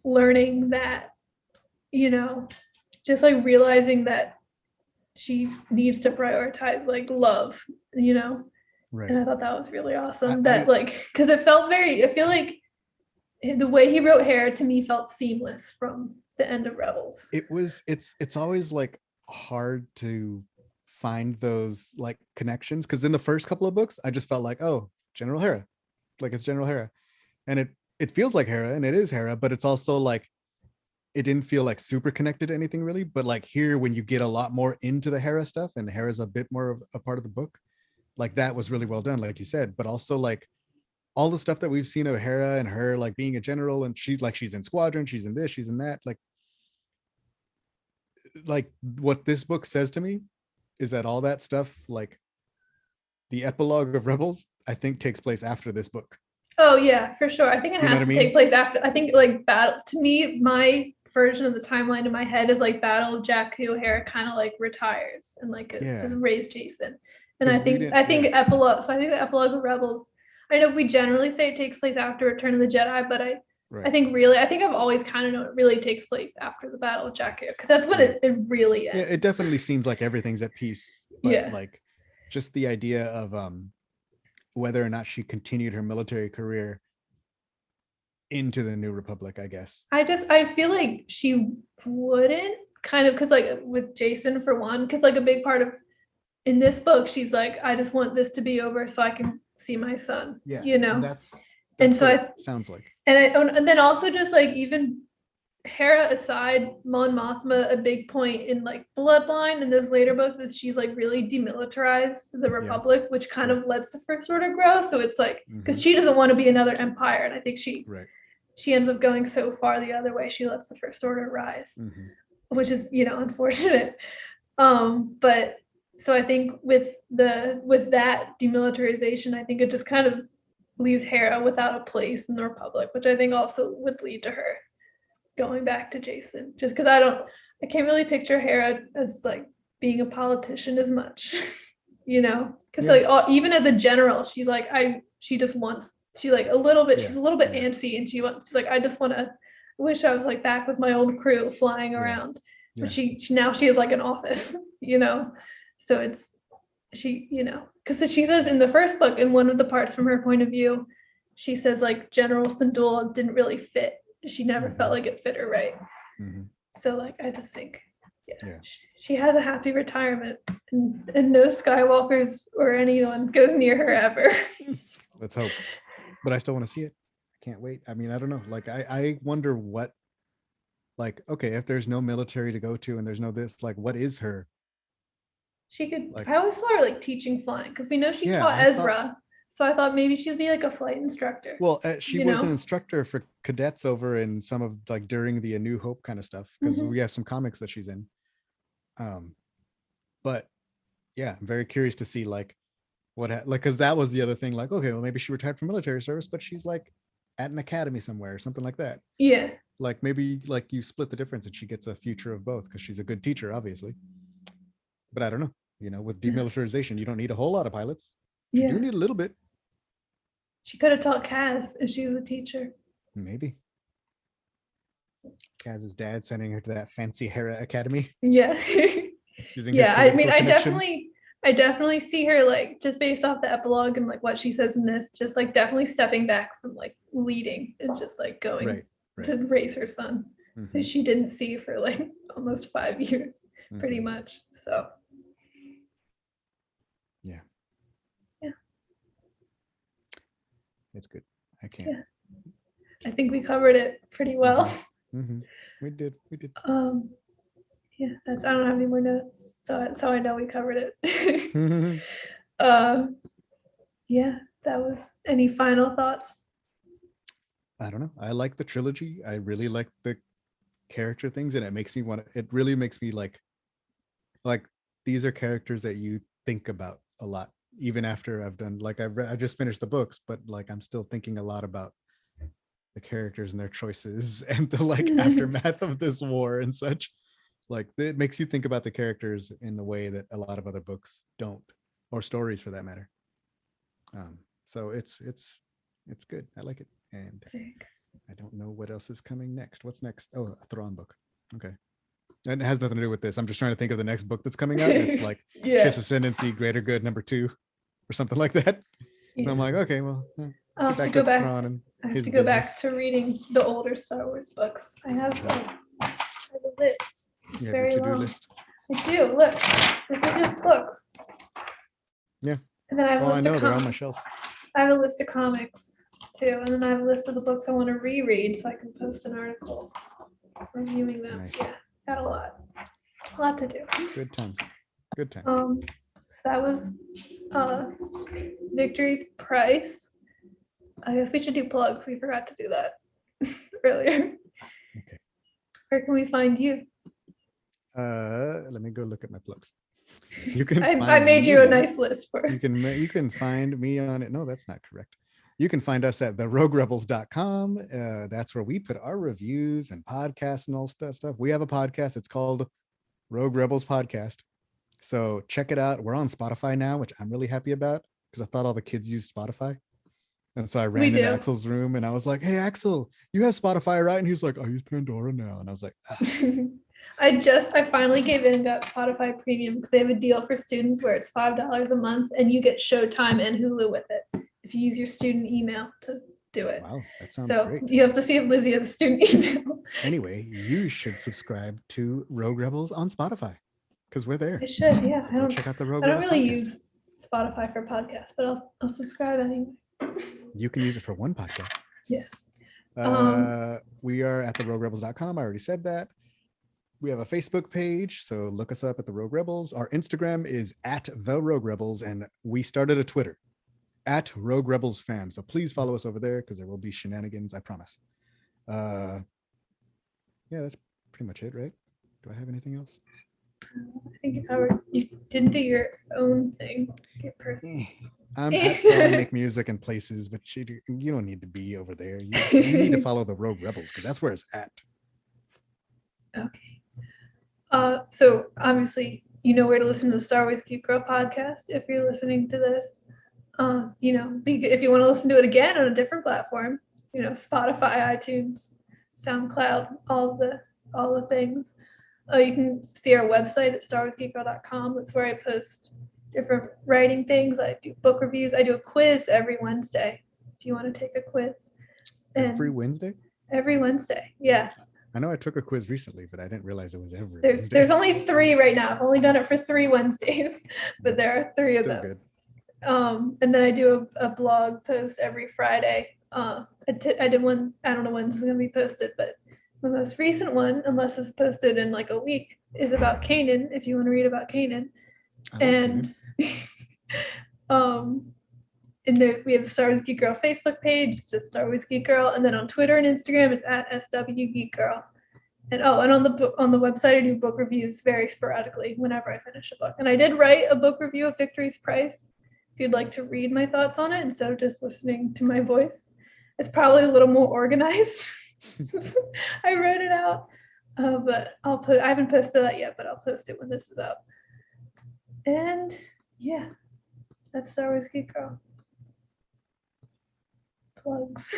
learning that, just like realizing that she needs to prioritize like love, Right. And I thought that was really awesome. I Because it felt very, I feel like the way he wrote Hera to me felt seamless from the end of Rebels. it's always like hard to find those like connections, because in the first couple of books I just felt like, oh, General Hera, like it's General Hera, and it feels like Hera and it is Hera, but it's also like it didn't feel like super connected to anything really. But like here, when you get a lot more into the Hera stuff and Hera's a bit more of a part of the book, like that was really well done, like you said. But also like all the stuff that we've seen of Hera and her like being a general, and she's in Squadron, she's in this, she's in that, like what this book says to me is that all that stuff, like the epilogue of Rebels, I think takes place after this book. Oh yeah, for sure. I think it You know has what to I take mean? place after. I think like battle to me, my version of the timeline in my head is like Battle of Jakku. Hera kind of like retires and like goes to Yeah, raise Jason. And because we didn't. I Yeah, think epilogue. So I think the epilogue of Rebels. I know we generally say it takes place after Return of the Jedi, but I right. think really I think I've always kind of known it really takes place after the Battle of Jakku because that's when Right. it really Yeah, it ends. definitely seems like everything's at peace, but Yeah. like just the idea of whether or not she continued her military career into the New Republic, I guess. I feel like she wouldn't kind of because like with Jason for one, because like a big part of in this book, she's like, I just want this to be over so I can see my son, Yeah, you and know? that's And that's so what it sounds like. and then also just like even Hera aside, Mon Mothma, a big point in like Bloodline and those later books is she's like really demilitarized the Yeah, Republic, which kind yeah. of lets the First Order grow. So it's like because Mhm. she doesn't want to be another empire, and I think Right. she ends up going so far the other way. She lets the First Order rise, Mhm. which is unfortunate. But so I think with that demilitarization, I think it just kind of leaves Hera without a place in the Republic, which I think also would lead to her going back to Jason. Just because I can't really picture Hera as like being a politician as much, because Yeah. like even as a general, she's like she just wants she like a little bit Yeah. she's a little bit Yeah. antsy and she's like I just want to wish I was like back with my old crew flying Yeah. around. Yeah. But she now she has like an office, so it's because she says in the first book in one of the parts from her point of view, she says like General Syndulla didn't really fit. She never felt Mhm. like it fit her right. Mhm. So like I just think Yeah. she has a happy retirement and no Skywalkers or anyone goes near her ever. Let's hope. But I still want to see it. I can't wait. I mean, I don't know. Like I wonder what, like, okay, if there's no military to go to and there's no this, like what is her, She could like, I always saw her like teaching flying because we know she yeah, taught I thought, Ezra. So I thought maybe she'd be like a flight instructor. well, she you was an know? instructor for cadets over in some of like during the A New Hope kind of stuff, because Mhm. we have some comics that she's in. But yeah, I'm very curious to see like like, because that was the other thing, like, okay, well, maybe she retired from military service, but she's like at an academy somewhere or something like that. Yeah. Like maybe like you split the difference and she gets a future of both because she's a good teacher, obviously. But I don't know. With demilitarization, you don't need a whole lot of pilots. You Yeah. do need a little bit, She could have taught Kaz if she was a teacher. maybe. Kaz's dad sending her to that fancy Hera Academy Yeah. using his Yeah. I mean, political connections. I definitely see her like just based off the epilogue and like what she says in this, just like definitely stepping back from like leading and just like going Right. to raise her son, who Mhm. she didn't see for like almost 5 years, pretty Mhm. much. So Yeah. Yeah. It's good. I can't. Yeah. I think we covered it pretty well. Mhm. We did. Um, yeah, I don't have any more notes, so that's how I know we covered it. Yeah, that was any final thoughts? I don't know. I like the trilogy. I really like the character things, and it makes me want to. It really makes me like these are characters that you think about a lot, even after I've done like I just finished the books, but like I'm still thinking a lot about the characters and their choices and the like aftermath of this war and such. Like it makes you think about the characters in a way that a lot of other books don't, or stories for that matter. So it's good. I like it, and I don't know what else is coming next. What's next? Oh, a Thrawn book. Okay, and it has nothing to do with this. I'm just trying to think of the next book that's coming out. And it's like Yeah. Shit's Ascendancy, Greater Good #2. or something like that. And I'm Yeah. like, okay, well, I'll let's have get to go back to back. Thrawn and I have his to go business. back to reading the older Star Wars books. I have a list. It's You have very your to-do long. list. I do. Look, this is just books. Yeah. And then I have a Oh, I list know of they're on my comics. shelf. I have a list of comics too, and then I have a list of the books I want to reread so I can post an article reviewing them. Nice. Yeah, got a lot to do. Good times. Good times. So that was Victory's Price. I guess we should do plugs. We forgot to do that earlier. Okay. Where can we find you? Let me go look at my plugs. You can. I made you a nice list for You can find me on it. No, that's not correct. You can find us at theroguerebels.com. That's where we put our reviews and podcasts and all stuff. We have a podcast. It's called Rogue Rebels Podcast. So check it out. We're on Spotify now, which I'm really happy about because I thought all the kids used Spotify. And so I ran into Axel's room and I was like, hey, Axel, you have Spotify, right? And he's like, I use Pandora now. And I was like, I finally gave in and got Spotify Premium because they have a deal for students where it's $5 a month and you get Showtime and Hulu with it if you use your student email to do it. Wow, that sounds so great. You have to see if Lizzy has a student email. Anyway, you should subscribe to Rogue Rebels on Spotify because we're there. I should, yeah. Go check out the Rogue I don't Rebels really podcast. use Spotify for podcasts, but I'll subscribe anyway. You can use it for one podcast. Yes. We are at theroguerebels.com. I already said that. We have a Facebook page, so look us up at the Rogue Rebels. Our Instagram is at the Rogue Rebels, and we started a Twitter at Rogue Rebels Fam. So please follow us over there because there will be shenanigans, I promise. Yeah, that's pretty much it, right? Do I have anything else? I think you covered. You didn't do your own thing. Your personal. I'm at Sal and Make Music in places, but you don't need to be over there. You need to follow the Rogue Rebels because that's where it's at. Okay. So obviously, you know where to listen to the Star Wars Geek Girl podcast if you're listening to this. If you want to listen to it again on a different platform, Spotify, iTunes, SoundCloud, all the things. You can see our website at starwarsgeekgirl.com. That's where I post different writing things. I do book reviews. I do a quiz every Wednesday if you want to take a quiz. Every Wednesday? Every Wednesday, yeah. I know I took a quiz recently, but I didn't realize it was every Wednesday. There's only 3 right now. I've only done it for 3 Wednesdays, but there are 3 of them. Good. And then I do a blog post every Friday. I did one, I don't know when this is going to be posted, but the most recent one, unless it's posted in like a week, is about Kanan, if you want to read about Kanan. And and there we have the Star Wars Geek Girl Facebook page. It's just Star Wars Geek Girl, and then on Twitter and Instagram, it's at SW Geek Girl. And on the website, I do book reviews very sporadically whenever I finish a book. And I did write a book review of Victory's Price. If you'd like to read my thoughts on it instead of just listening to my voice, it's probably a little more organized. I wrote it out, but I haven't posted that yet, but I'll post it when this is up. And yeah, that's Star Wars Geek Girl. Plugs.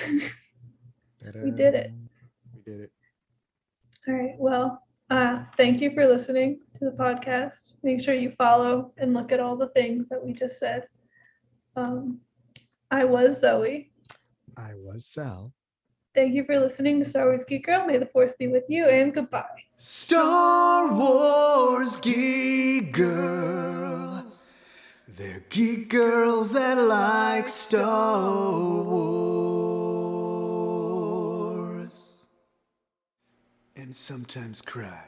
We did it. All right. Well, thank you for listening to the podcast. Make sure you follow and look at all the things that we just said. I was Zoe. I was Sal. Thank you for listening to Star Wars Geek Girl. May the Force be with you, and goodbye. Star Wars Geek Girls. They're geek girls that like Star Wars. And sometimes cry.